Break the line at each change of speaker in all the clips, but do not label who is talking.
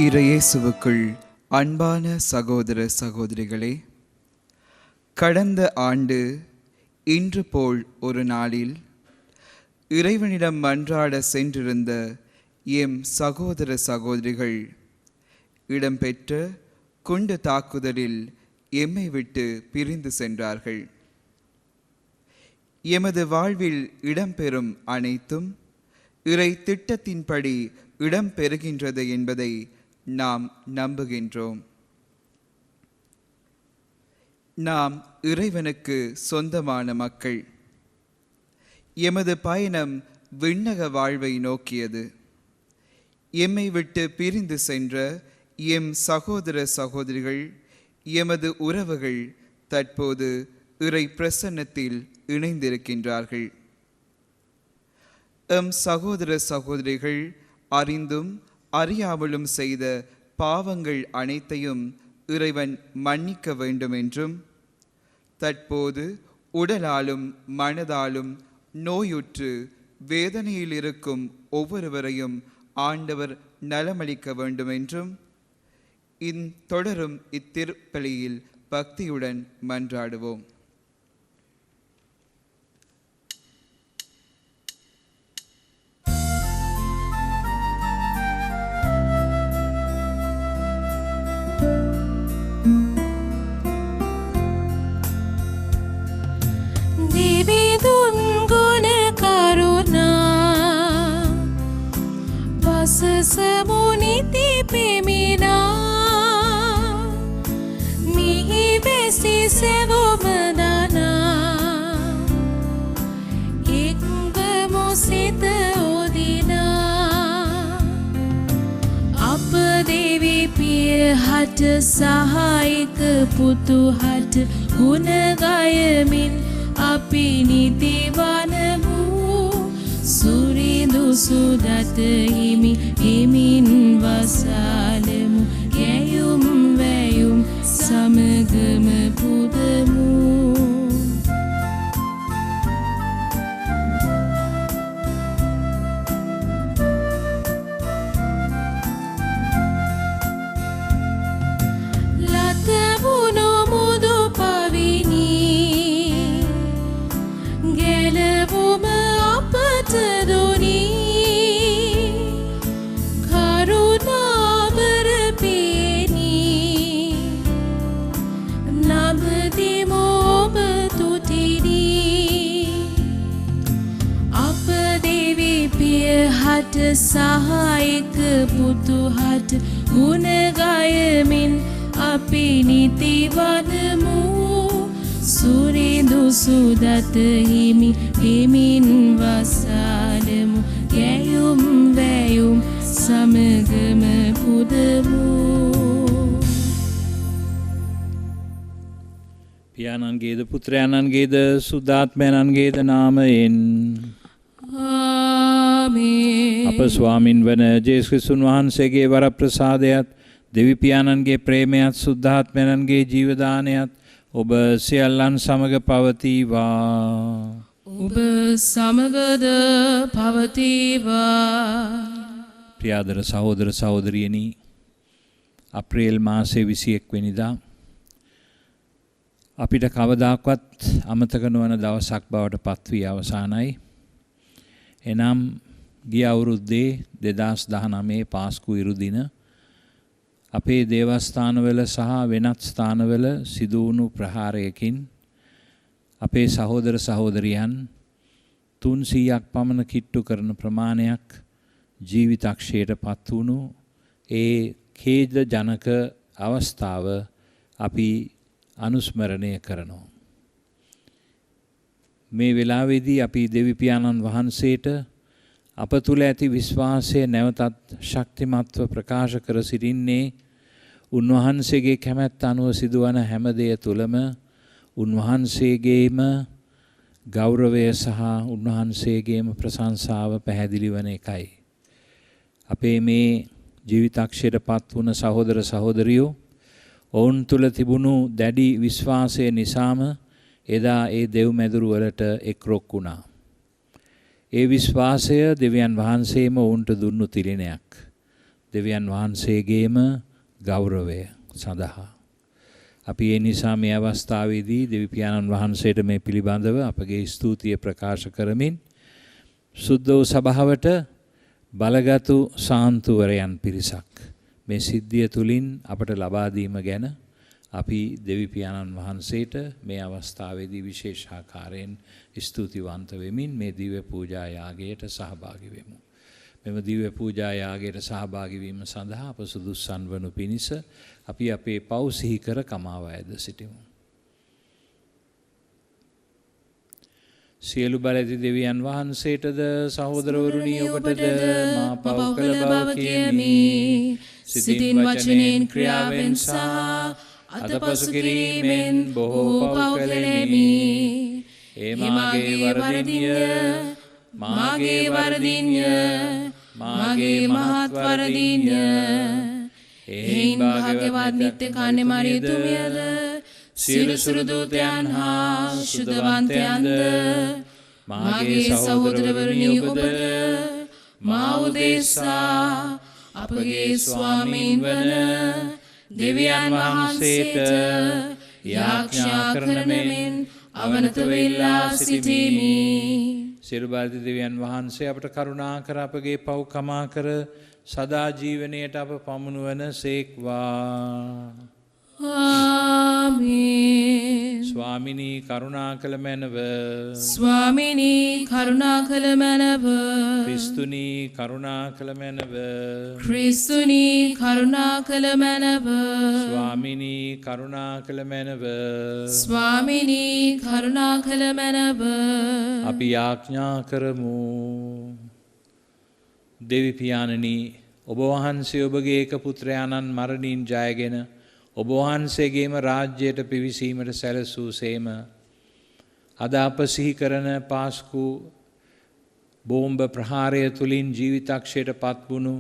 இறையேசுவுக்குள் அன்பான சகோதர சகோதரிகளே, கடந்த ஆண்டு இன்று போல் ஒரு நாளில் இறைவனிடம் மன்றாட சென்றிருந்த எம் சகோதர சகோதரிகள் இடம்பெற்ற குண்டு தாக்குதலில் எம்மை விட்டு பிரிந்து சென்றார்கள். எமது வாழ்வில் இடம்பெறும் அனைத்தும் இறை திட்டத்தின்படி இடம்பெறுகின்றது என்பதை நாம் நம்புகின்றோம். நாம் இறைவனுக்கு சொந்தமான மக்கள். எமது பயணம் விண்ணக வாழ்வை நோக்கியது. எம்மை விட்டு பிரிந்து சென்ற எம் சகோதர சகோதரிகள், எமது உறவுகள் தற்போது இறை பிரசன்னத்தில் இணைந்திருக்கின்றார்கள். எம் சகோதர சகோதரிகள் அறிந்தும் அறியாமலும் செய்த பாவங்கள் அனைத்தையும் இறைவன் மன்னிக்க வேண்டும் என்றும், தற்போது உடலாலும் மனதாலும் நோயுற்று வேதனையில் இருக்கும் ஒவ்வொருவரையும் ஆண்டவர் நலமளிக்க வேண்டும் என்றும் தொடரும் இத்திருப்பலியில் பக்தியுடன் மன்றாடுவோம்.
Semuniti pemina mihi besi sevo madana ekga sita odina apa devi piya hat sahayik putu hat guna gayamin api niti vanamu Surindu sudat himi himin wasalemu Yayum vayum samagama pudamu Latabuno mudu pavini Gelabuma Tadoni Karuna berpeni Nabdimo betutini Apa devi piya hat sahayik putu hat guna gayamin api niti vanamu Surindu sudat himi himin wasalemu Yayum vayum samagama pudamu
පියාණන්ගේද පුත්‍රයාණන්ගේද සුද්ධාත්මයන්ගේද නාමයෙන්
ආමේන්.
අප ස්වාමින් වන ජේසුස් ක්‍රිස්තුන් වහන්සේගේ වරප්‍රසාදයත් දෙවි පියාණන්ගේ ප්‍රේමයත් සුද්ධාත්මයන්ගේ ජීවදානයත් ඔබ සියල්ලන් සමග පවතිවා.
ඔබ සමගද පවතිවා.
ප්‍රියාදර සහෝදර සහෝදරියනි, අප්‍රේල් මාසේ 21 වෙනිදා අපිට කවදාකවත් අමතක නොවන දවසක් බවට පත්වී අවසానයි. එනම් ගිය අවුරුද්දේ 2019 පාස්කු ඉරුදින අපේ දේවස්ථානවල සහ වෙනත් ස්ථානවල සිදු වුණු ප්‍රහාරයකින් අපේ සහෝදර සහෝදරියන් 300ක් පමණ කිට්ටු කරන ප්‍රමාණයක් ජීවිතක්ෂයට පත් වුණු ඒ ඛේද ජනක අවස්ථාව අපි අනුස්මරණය කරනවා. මේ වෙලාවේදී අපි දෙවි පියාණන් වහන්සේට අප තුළ ඇති විශ්වාසය නැවතත් ශක්තිමත්ව ප්‍රකාශ කර සිටින්නේ උන්වහන්සේගේ කැමැත්ත අනුව සිදුවන හැම දෙය තුළම උන්වහන්සේගේම ගෞරවය සහ උන්වහන්සේගේම ප්‍රශංසාව පැහැදිලි වන එකයි. අපේ මේ ජීවිතක්ෂයට පත් වුණ සහෝදර සහෝදරියෝ ඔවුන් තුළ තිබුණු දැඩි විශ්වාසය නිසාම එදා ඒ දෙව් මැදුරු වලට එක්රොක් වුණා. ඒ විශ්වාසය දෙවියන් වහන්සේම ඔවුන්ට දුන්නු තිලිනයක්. දෙවියන් වහන්සේගේම ගෞරවය සඳහා. අපි ඒ නිසා මේ අවස්ථාවේදී දෙවි පියාණන් වහන්සේට මේ පිළිබඳව අපගේ ස්තුතිය ප්‍රකාශ කරමින් සුද්ධ වූ සභාවට බලගතු සාන්තුවරයන් පිරිසක් මේ සිද්ධිය තුලින් අපට ලබා දීම ගැන අපි දෙවි පියාණන් වහන්සේට මේ අවස්ථාවේදී විශේෂාකාරයෙන් ස්තුතිවන්ත වෙමින් මේ දිව්‍ය පූජා යාගයට සහභාගී වෙමු. මෙම දිව්‍ය පූජා යාගයට සහභාගී වීම සඳහා අප සුදුසන් වනු පිණිස අපි අපේ පව් සිහි කර කමාව ඇද සිටිමු. සියලු බල ඇති දෙවියන් වහන්සේටද සහෝදරවරුනි ඔබටද මා පව් කළ බව කියමි. සිතින් වචනෙන් ක්‍රියාවෙන් සහ අතපසු කිරීමෙන් බොහෝ පව් කළෙමි. ඒ මාගේ වරදින්ය, මාගේ වරදින්ය, මාගේ මහත් වරදින්ය. එයින් භාග්‍යවත් නිත්‍ය කන්නේ මරියතුමියද සියලු සුරදූතයන් හා සුදවන්තයන්ද මාගේ සහෝදරවරුනි ඔබද මා උදෙසා අපගේ ස්වාමීන් වන දෙවියන් වහන්සේට යාඥා කරනමින් අවනත වෙලා සිටිමි. සියලු බාධි දෙවියන් වහන්සේ අපට කරුණා කර අපගේ පව් කමා කර සදා ජීවනයට අප පමුණුවන සේක්වා.
ආමේන්.
ස්වාමිනී කරුණා කළ මැනව.
ස්වාමිනී කරුණා කළ මැනව.
ක්‍රිස්තුනී කරුණා කළ මැනව.
ක්‍රිස්තුනී කරුණා කළ මැනව.
ස්වාමිනී කරුණා කළ මැනව.
ස්වාමිනී කරුණා කළ මැනව.
අපි යාඥා කරමු. දෙවි පියාණනි, ඔබ වහන්සේ ඔබගේ එක පුත්‍රයාණන් මරණින් ජයගෙන ඔබ වහන්සේගේම රාජ්‍යයට පිවිසීමට සැලසූ සේම අද අප සිහි කරන පාස්කු බෝම්බ ප්‍රහාරය තුළින් ජීවිතක්ෂයට පත්වුණු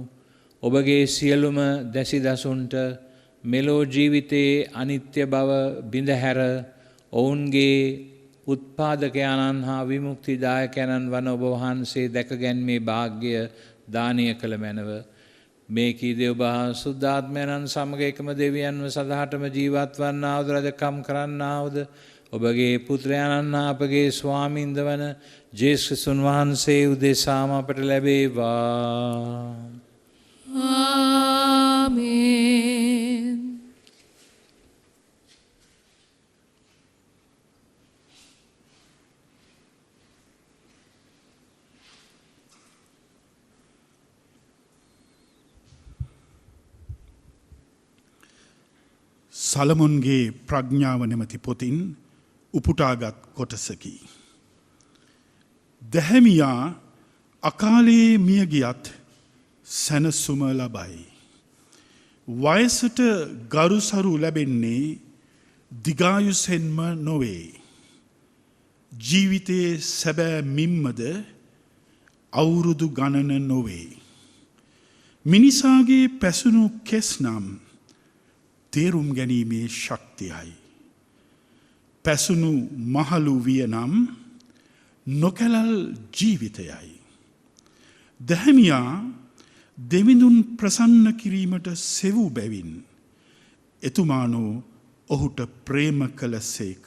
ඔබගේ සියලුම දැසිදසුන්ට මෙලෝ ජීවිතයේ අනිත්‍ය බව බිඳහැර ඔවුන්ගේ උත්පාදකයන්න් හා විමුක්තිදායකයන්න් වන ඔබ වහන්සේ දැකගැන්මේ භාග්‍ය දානය කළ මැනව. මේ කී දෙව් බා සුද්ධාත්මයන්න් සමග එකම දෙවියන්ව සදහටම ජීවත් වන්නාවද රජකම් කරන්නාවද ඔබගේ පුත්‍රයන්න් හා අපගේ ස්වාමින්ද වන ජේසුස්න් වහන්සේ උදෙසාම අපට ලැබේවා.
ආමේන්.
සලමුන්ගේ ප්‍රඥාව නැමැති පොතින් උපුටාගත් කොටසකි. දැහැමියා අකාලේ මිය ගියත් සැනසුම ලබයි. වයසට ගරුසරු ලැබෙන්නේ දිගායුසෙන්ම නොවේ. ජීවිතයේ සැබෑ මිම්මද අවුරුදු ගණන නොවේ. මිනිසාගේ පැසුණු කෙස් නම් තේරුම් ගැනීමේ ශක්තියයි. පැසුණු මහලු විය නම් නොකැලල් ජීවිතයයි. දැහැමියා දෙවිඳුන් ප්‍රසන්න කිරීමට සෙවූ බැවින් එතුමානෝ ඔහුට ප්‍රේම කළ සේක.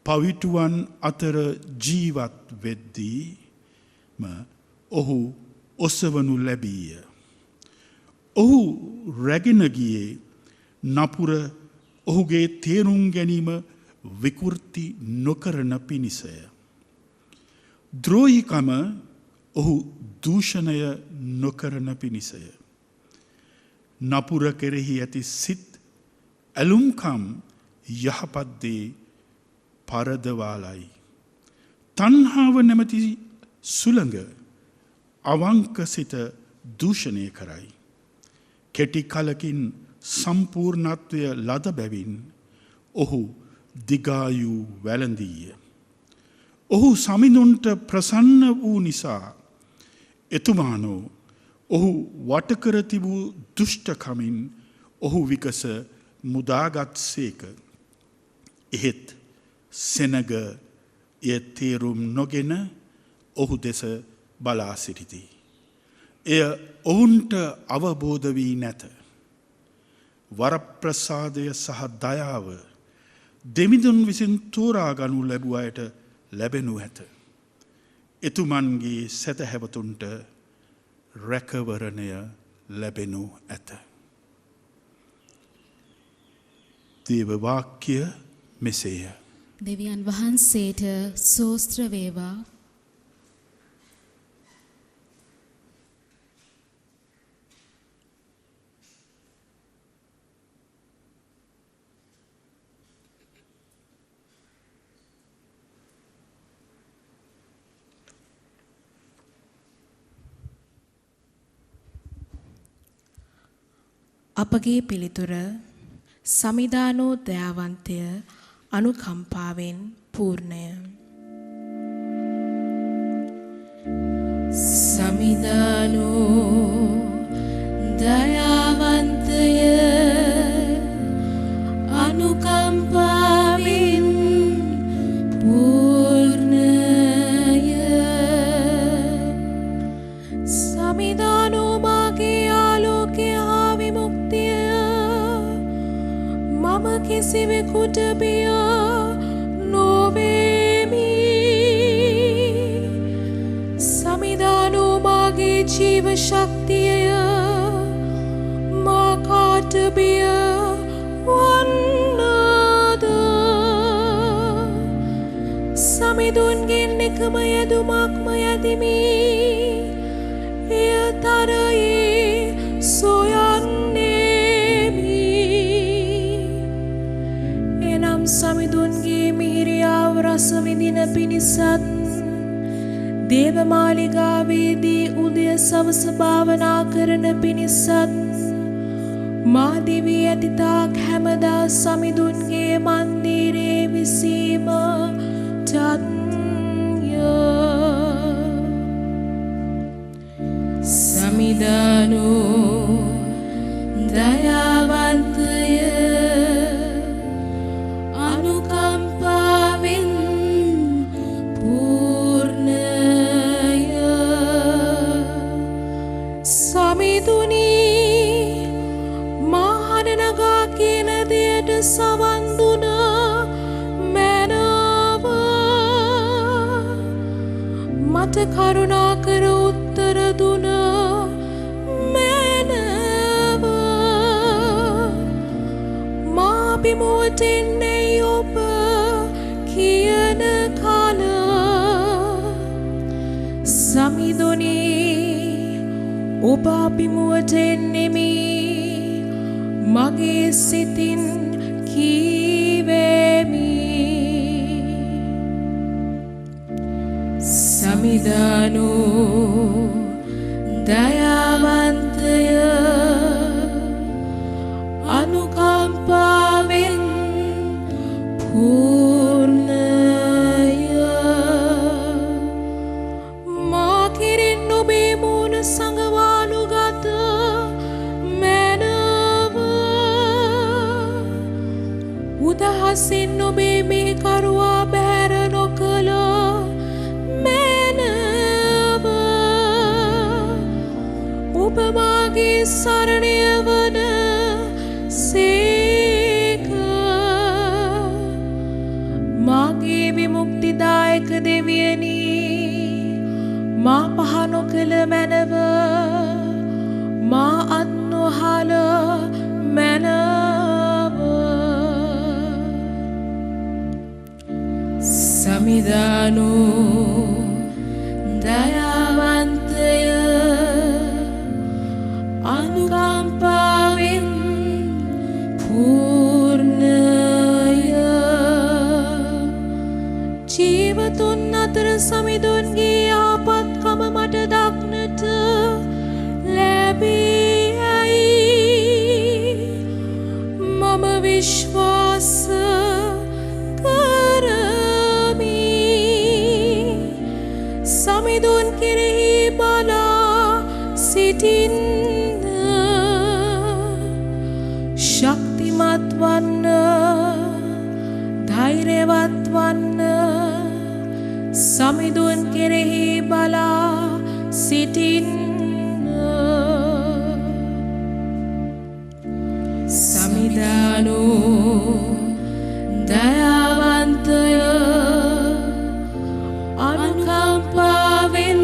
පවිටුවන් අතර ජීවත් වෙද්දීම ඔහු ඔසවනු ලැබීය. ඔහු රැගෙන ගියේ නපුර ඔහුගේ තේරුම් ගැනීම විකෘති නොකරන පිණිසය. ද්‍රෝහිකම ඔහු දූෂණය නොකරන පිණිසය. නපුර කෙරෙහි ඇති සිත් ඇලුම්කම් යහපත්දේ පරදවාලයි. තණ්හාව නැමැති සුළඟ අවංක සිත දූෂණය කරයි. කෙටි කලකින් සම්පූර්ණත්වය ලද බැවින් ඔහු දිගායු වැළඳීය. ඔහු සමිඳුන්ට ප්‍රසන්න වූ නිසා එතුමානෝ ඔහු වටකර තිබූ දුෂ්ටකමින් ඔහු විකස මුදාගත් සේක. එහෙත් සෙනග එය තේරුම් නොගෙන ඔහු දෙස බලා සිටිති. එය ඔවුන්ට අවබෝධ වී නැත. වරප්‍රසාදය සහ දයාව දෙමිඳුන් විසින් තෝරා ගනු ලැබුව අයට ලැබෙනු ඇත. එතුමන්ගේ සැදැහැවතුන්ට රැකවරණය ලැබෙනු ඇත. දේව වාක්‍ය මෙසේය.
දෙවියන් වහන්සේට සෝස්ත්‍ර වේවා.
අපගේ පිළිතුර සමිදානෝ දයාවන්තය අනුකම්පාවෙන් පූර්ණය. සමිදානෝ දයාවන්තය අනුකම්පාවෙන් පූර්ණය. සමිදානෝ මාගේ ආලෝකය හා විමුක්තිය මම කිසිවෙකුට බිය නොවේමි. සමිදානෝ මාගේ ජීව ශක්තිය මා කාට බිය වන්නද. සමිඳුන්ගෙන් එකම යදුමක්ම යදිමි එය තරයේ සොයන්නේමි. එනම් සමිඳුන්ගේ මිහිරියාව රස විඳින පිණිසත් දේවමාලිගාවේදී උදය සවස භාවනා කරන පිණිසත් මා දිවි ඇති තාක් හැමදා සමිඳුන්ගේ මන්දිරේ විසීම තත්ය. සමිදානෝ දයාවන්තය අනුකම්පාවෙන් පූර්ණය. සමිඳුනි මහන නගා කියන දෙයට සවන් දුන මැනව. මට කරුණා කර උත්තර දුන මැනව. මා බිමුවට එන්නේ ඔබ කියන කල. සමිඳුනි ඔබ බිමුවට එන්නෙමි මගේ සිතින් කීවෙමි. සමිදානෝ දයාවන්තය අනුකම්පාවෙන් පූර්ණය. මා කෙරෙන් ඔබේ මූණ සඟවානු ගත මැනව. උදහසින් ඔබේ මේ කරුවා බැහැර නොකළ මැනව. ඔබ මාගේ සරණය වන සේක. මාගේ විමුක්තිදායක දෙවියනි මා පහ නොකළ මැනව. මා අත් නොහල මැනව. සමිදානෝ දයාවන්තය අනුකම්පාවෙන් පූර්ණය. ජීවතුන් අතර සමිඳුන්ගේ ආපත්කම මට දක්නට ලැබේයි මම විශ්වාස කරමි. සමිඳුන් කෙරෙහි බලා සිටින්න ශක්තිමත් වන්න ධෛර්යවත් වන්න. සමිඳුන් කෙරෙහි බලා සිටින්න ගනු දයාවන්තය අනුකම්පාවෙන්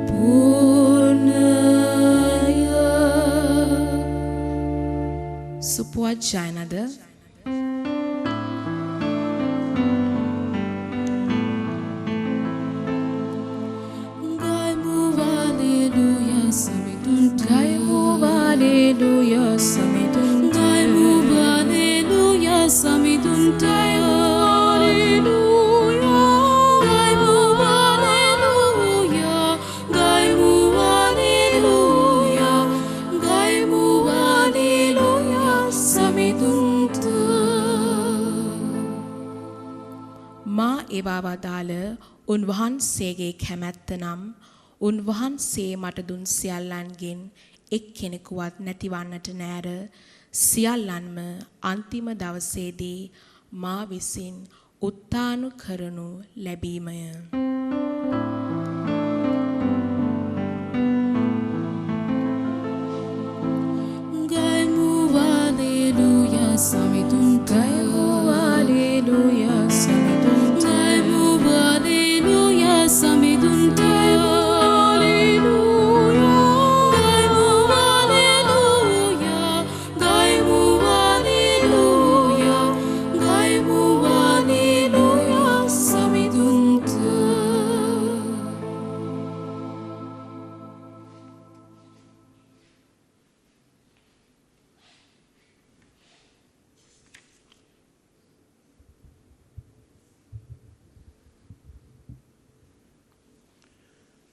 පූර්ණය.
සුපුවත් ජයනද මා ඒවා වදාළ උන්වහන්සේගේ කැමැත්ත නම් උන්වහන්සේ මට දුන් සියල්ලන්ගෙන් එක් කෙනෙකුවත් නැතිවන්නට නෑර. සියල්ලන්ම අන්තිම දවසේදී මා විසින් උත්ථාන කරනු ලැබීමය.
ගයමු හලෙලූයා සමිඳුන් ගයමු හලෙලූයා සමිඳුන් ගයමු හලෙලූයා සමිඳුන් ගයමු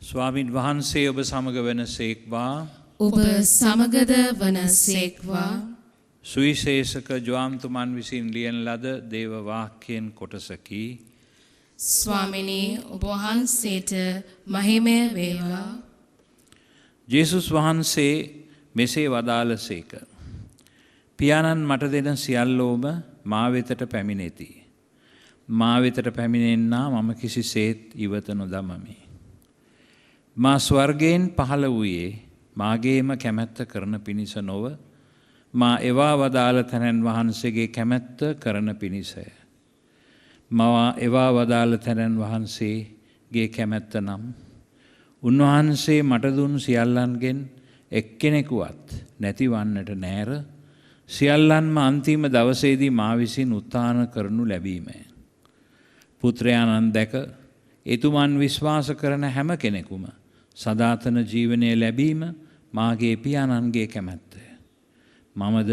ස්වාමින් වහන්සේ ඔබ සමග වනසේක්වා.
ඔබ සමගද වනසේක්වා.
සුවිශේෂක ජෝම්තුමන් විසින් ලියන ලද දේව වාක්‍යයෙන් කොටසකි.
ස්වාමිනී ඔබ වහන්සේට මහිමය වේවා.
ජේසුස් වහන්සේ මෙසේ වදාළසේක. පියාණන් මට දෙන සියල්ලෝම මා වෙතට පැමිණෙති. මා වෙතට පැමිණෙන්නා මම කිසිසේත් ඉවත නොදමමි. මා ස්වර්ගයෙන් පහළ වූයේ මාගේම කැමැත්ත කරන පිණිස නොව මා එවා වදාළ තැනැන් වහන්සේගේ කැමැත්ත කරන පිණිසය. මා එවා වදාළ තැනැන් වහන්සේගේ කැමැත්ත නම් උන්වහන්සේ මට දුන් සියල්ලන්ගෙන් එක්කෙනෙකුවත් නැතිවන්නට නෑර. සියල්ලන්ම අන්තිම දවසේදී මා විසින් උත්ථාන කරනු ලැබීමය. පුත්‍රයාණන් දැක එතුමන් විශ්වාස කරන හැම කෙනෙකුම සදාතන ජීවනය ලැබීම මාගේ පියාණන්ගේ කැමැත්තය. මමද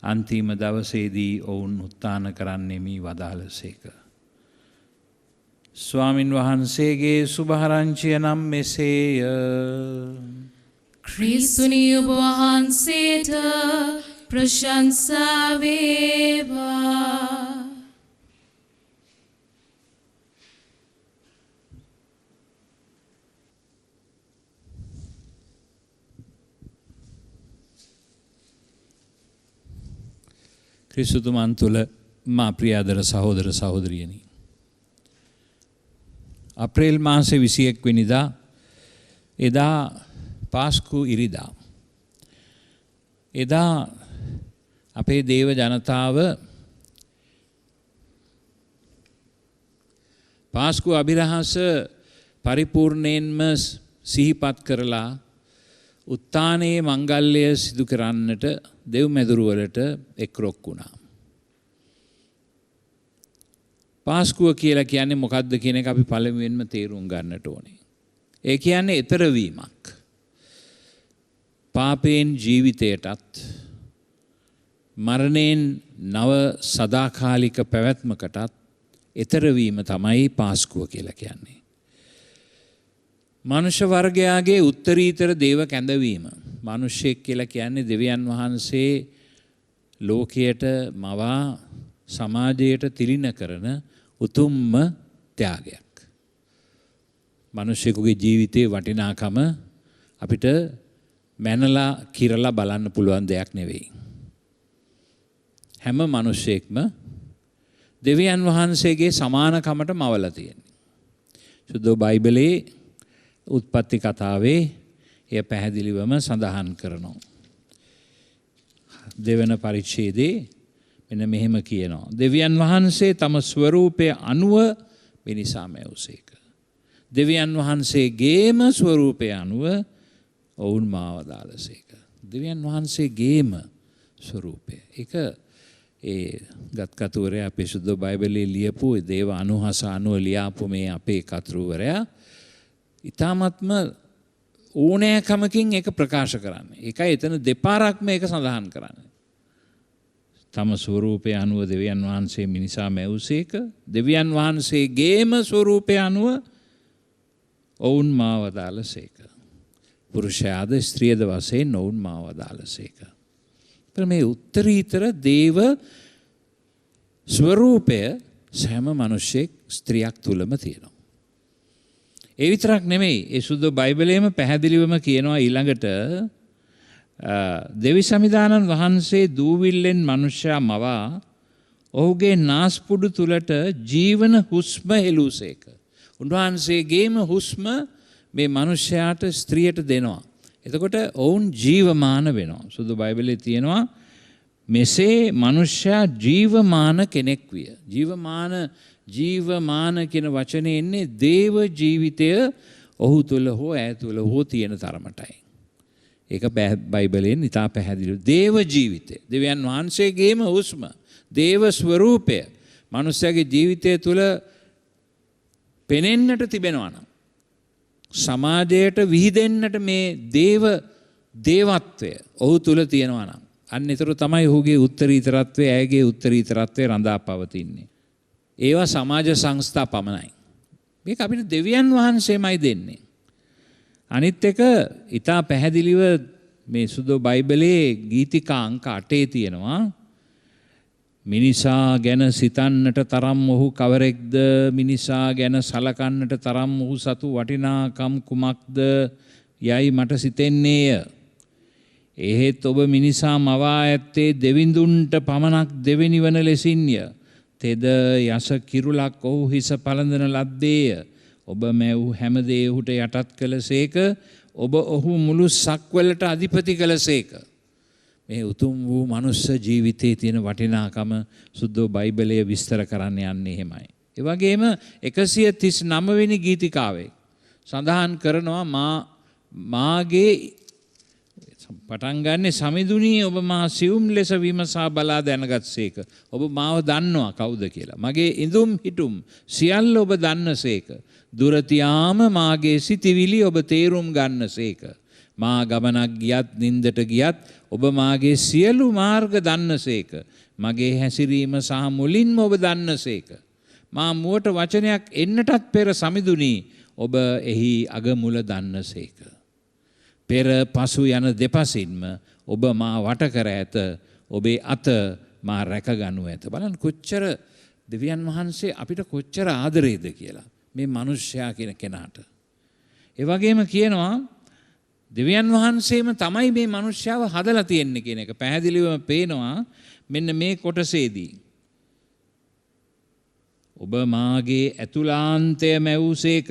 අන්තිම දවසේදී ඔවුන් උත්ථාන කරන්නෙමි වදාළසේක. ස්වාමින් වහන්සේගේ සුභාරංචිය නම් මෙසේය.
ක්‍රිස්තුනි ඔබ වහන්සේට ප්‍රශංසා වේවා.
ක්‍රිස්තුතුමන් තුළ මා ප්‍රියාදර සහෝදර සහෝදරියනි. අප්‍රේල් මාසේ 21 වෙනිදා එදා පාස්කු ඉරිදා. එදා අපේ දේව ජනතාව පාස්කු අභිරහස පරිපූර්ණයෙන්ම සිහිපත් කරලා උත්ථානයේ මංගල්‍ය සිදු කරන්නට දෙව් මැදුරුවලට එක්රොක් වුණා. පාස්කුව කියලා කියන්නේ මොකක්ද කියන එක අපි පළමුවෙන්ම තේරුම් ගන්නට ඕනේ. ඒ කියන්නේ ඈතරවීමක්. පාපයෙන් ජීවිතයටත් මරණයෙන් නව සදාකාලික පැවැත්මකටත් ඈතරවීම තමයි පාස්කුව කියලා කියන්නේ. මනුෂ්‍ය වර්ගයාගේ උත්තරීතර දේව කැඳවීම. මිනිසෙක් කියලා කියන්නේ දෙවියන් වහන්සේ ලෝකයට මවා සමාජයට තිලින කරන උතුම්ම ත්‍යාගයක්. මිනිසෙකුගේ ජීවිතයේ වටිනාකම අපිට මැනලා කිරලා බලන්න පුළුවන් දෙයක් නෙවෙයි. හැම මිනිසෙක්ම දෙවියන් වහන්සේගේ සමානකමට මවලා තියෙනවා. සුදු බයිබලයේ උත්පත්ති කතාවේ එය පැහැදිලිවම සඳහන් කරනවා. දෙවන පරිච්ඡේදයේ මෙන්න මෙහෙම කියනවා. දෙවියන් වහන්සේ තම ස්වරූපය අනුව මිනිසා මැවුසේක. දෙවියන් වහන්සේගේම ස්වරූපය අනුව ඔවුන් මාව දාලසේක. දෙවියන් වහන්සේගේම ස්වරූපය. ඒක ඒ ගත්කතුවරයා අපේ සුද්ධ බයිබලයේ ලියපු දේව අනුහස අනුව ලියාපු මේ අපේ කතුවරයා ඊ타ත්ම ඕනෑකමකින් ඒක ප්‍රකාශ කරන්නේ. ඒකයි එතන දෙපාරක් මේක සඳහන් කරන්නේ. තම ස්වරූපය අනුව දෙවියන් වහන්සේ මිනිසා මැවුසේක. දෙවියන් වහන්සේගේම ස්වරූපය අනුව ඔවුන් මාව දාලසේක. පුරුෂයාද ස්ත්‍රියද වශයෙන් ඔවුන් මාව දාලසේක. මේ උත්තරීතර දේව ස්වරූපය සෑම මිනිසෙක් ස්ත්‍රියක් තුලම තියෙනවා. ඒ විතරක් නෙමෙයි ඒ සුද්ධ බයිබලයේම පැහැදිලිවම කියනවා ඊළඟට දෙවි සමිදානන් වහන්සේ දූවිල්ලෙන් මනුෂ්‍යයා මවා ඔහුගේ නාස්පුඩු තුලට ජීවන හුස්ම හෙළුසේක. උන්වහන්සේගේම හුස්ම මේ මනුෂ්‍යයාට ස්ත්‍රියට දෙනවා. එතකොට ඔවුන් ජීවමාන වෙනවා. සුදු බයිබලයේ තියෙනවා මෙසේ මනුෂ්‍යයා ජීවමාන කෙනෙක් විය. ජීවමාන කියන වචනේ එන්නේ දේව ජීවිතය ඔහු තුල හෝ ඈ තුල හෝ තියෙන තරමටයි. ඒක බයිබලයෙන් ඉතා පැහැදිලිව දේව ජීවිතය. දෙවියන් වහන්සේගේම හුස්ම, දේව ස්වරූපය මනුෂ්‍යයාගේ ජීවිතය තුල පෙනෙන්නට තිබෙනවා නම් සමාජයට විහිදෙන්නට මේ දේවත්වය ඔහු තුල තියෙනවා නම් අන්න ඒතර තමයි ඔහුගේ උත්තරීතරත්වය, ඇයගේ උත්තරීතරත්වය රඳා පවතින්නේ. ඒවා සමාජ සංස්ථා පමණයි. මේක අපිට දෙවියන් වහන්සේමයි දෙන්නේ. අනිත් එක ඊටා පැහැදිලිව මේ සුදු බයිබලයේ ගීතිකා අංක 8 තියෙනවා. මිනිසා ගැන සිතන්නට තරම් ඔහු කවරෙක්ද? මිනිසා ගැන සලකන්නට තරම් ඔහු සතු වටිනාකම් කුමක්ද? යයි මට සිතෙන්නේය. එහෙත් ඔබ මිනිසා මවා ඇත්තේ දෙවිඳුන්ට පමණක් දෙවෙනි වන ලෙසින්ය. තෙද යස කිරුලක් ඔහු හිස පළඳන ලද්දේය. ඔබ මැව් හැමදේ ඔහුට යටත් කළසේක. ඔබ ඔහු මුළු සක්වලට අධිපති කළසේක. මේ උතුම් වූ මනුස්ස ජීවිතයේ තියෙන වටිනාකම සුද්ධ බයිබලයේ විස්තර කරන්න යන්නේ එහෙමයි. ඒ වගේම 139 වෙනි ගීතිකාවේ සඳහන් කරනවා මාගේ පටන් ගන්නේ සමිඳුනී ඔබ මා සියුම් ලෙස විමසා බලා දැනගත්සේක. ඔබ මාව දන්නවා කවුද කියලා. මගේ ඉඳුම් හිටුම් සියල්ල ඔබ දන්නසේක. දුරතියාම මාගේ සිතිවිලි ඔබ තේරුම් ගන්නසේක. මා ගමනක් ගියත් නින්දට ගියත් ඔබ මාගේ සියලු මාර්ග දන්නසේක. මගේ හැසිරීම සහ මුලින්ම ඔබ දන්නසේක. මා මුවට වචනයක් එන්නටත් පෙර සමිඳුනී ඔබ එහි අගමුල දන්නසේක. පෙර පසු යන දෙපසින්ම ඔබ මා වට කර ඇත. ඔබේ අත මා රැකගනු ඇත. බලන්න කොච්චර දෙවියන් වහන්සේ අපිට කොච්චර ආදරේද කියලා මේ මිනිස්යා කියන කෙනාට. ඒ වගේම කියනවා දෙවියන් වහන්සේම තමයි මේ මිනිස්යාව හදලා තියෙන්නේ කියන එක පැහැදිලිවම පේනවා මෙන්න මේ කොටසේදී. ඔබ මාගේ ඇතුලාන්තය මැවුසේක.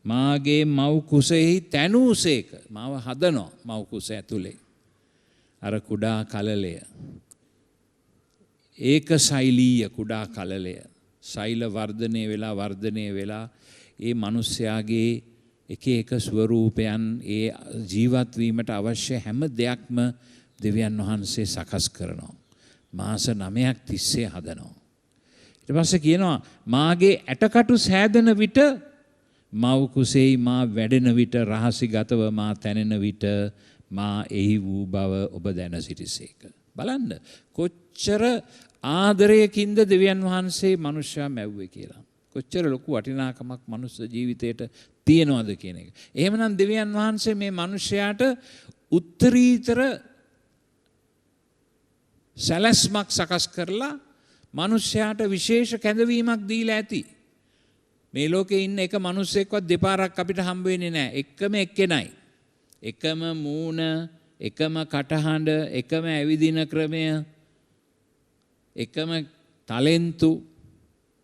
මාගේ මව් කුසෙහි තැනූසේක. මාව හදනවා මව් කුස ඇතුලේ. අර කුඩා කලලය. ඒක ශෛලීය කුඩා කලලය. ශෛල වර්ධනය වෙලා ඒ මිනිස්යාගේ එක එක ස්වරූපයන් ඒ ජීවත් වීමට අවශ්‍ය හැම දෙයක්ම දෙවියන් වහන්සේ සකස් කරනවා. මාස 9ක් තිස්සේ හදනවා. ඊට පස්සේ කියනවා මාගේ ඇටකටු සෑදෙන විට මව් කුසෙහි මා වැඩෙන විට රහසිගතව මා තැනෙන විට මා එහි වූ බව ඔබ දැන සිටිසේක. බලන්න කොච්චර ආදරයකින්ද දෙවියන් වහන්සේ මනුෂ්‍යයා මැව්වේ කියලා. කොච්චර ලොකු වටිනාකමක් මනුස්ස ජීවිතයට තියෙනවද කියන එක. එහෙමනම් දෙවියන් වහන්සේ මේ මනුෂ්‍යයාට උත්තරීතර සැලැස්මක් සකස් කරලා මනුෂ්‍යයාට විශේෂ කැඳවීමක් දීලා ඇති. මේ ලෝකේ ඉන්න එක මිනිස්සෙක්වත් දෙපාරක් අපිට හම්බ වෙන්නේ නැහැ. එකම එක්කෙනයි. එකම මූණ, එකම කටහඬ, එකම ඇවිදින ක්‍රමය, එකම ටැලන්තු.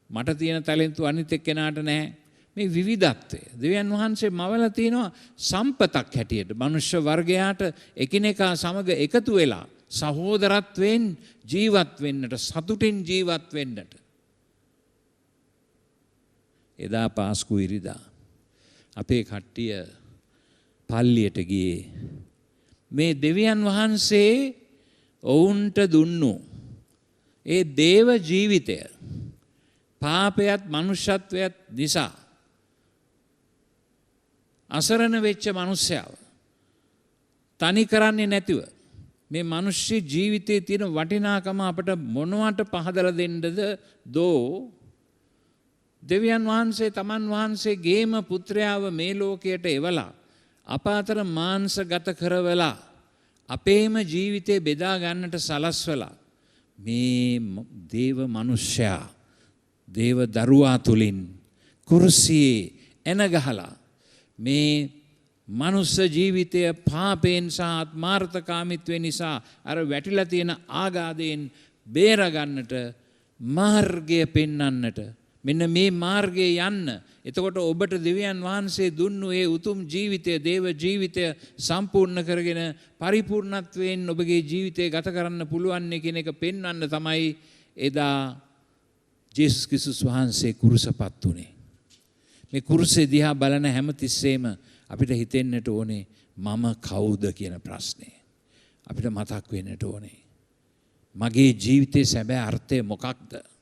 මට තියෙන ටැලන්තු අනිත් එක්කෙනාට නැහැ. මේ විවිධත්වය දෙවියන් වහන්සේ මවලා තිනවා සම්පතක් හැටියට. මනුෂ්‍ය වර්ගයාට එකිනෙකා සමග එකතු වෙලා සහෝදරත්වයෙන් ජීවත් වෙන්නට, සතුටින් ජීවත් වෙන්නට. එදා පාස්කු ඉරිදා අපේ කට්ටිය පල්ලියට ගියේ. මේ දෙවියන් වහන්සේ ඔවුන්ට දුන්නු ඒ දේව ජීවිතය පාපයත් මනුෂ්‍යත්වයත් නිසා අසරණ වෙච්ච මනුස්සයව තනි කරන්නේ නැතිව මේ මනුෂ්‍ය ජීවිතයේ තියෙන වටිනාකම අපට මොනවට පහදලා දෙන්නද දෝ දෙවියන් වහන්සේ තමන් වහන්සේ ගේම පුත්‍රයාව මේ ලෝකයට එවලා අප අතර මාංශගත කරවලා අපේම ජීවිතේ බෙදා ගන්නට සලස්වලා මේ දේව මනුෂ්‍යයා දේව දරුවා තුලින් කුරුසියේ එන ගහලා මේ මනුස්ස ජීවිතය පාපයෙන් සහ ආත්මාර්ථකාමීත්වය නිසා අර වැටිලා තියෙන ආගාධයෙන් බේරගන්නට මාර්ගය පෙන්වන්නට මෙන්න මේ මාර්ගයේ යන්න. එතකොට ඔබට දෙවියන් වහන්සේ දුන්නු ඒ උතුම් ජීවිතය, දේව ජීවිතය සම්පූර්ණ කරගෙන පරිපූර්ණත්වයෙන් ඔබගේ ජීවිතය ගත කරන්න පුළුවන් කියන එක පෙන්වන්න තමයි එදා ජේසුස් ක්‍රිස්තුස් වහන්සේ කුරුසපත් උනේ. මේ කුරුසේ දිහා බලන හැම තිස්සෙම අපිට හිතෙන්නට ඕනේ මම කවුද කියන ප්‍රශ්නේ. අපිට මතක් වෙන්නට ඕනේ මගේ ජීවිතයේ සැබෑ අර්ථය මොකක්ද?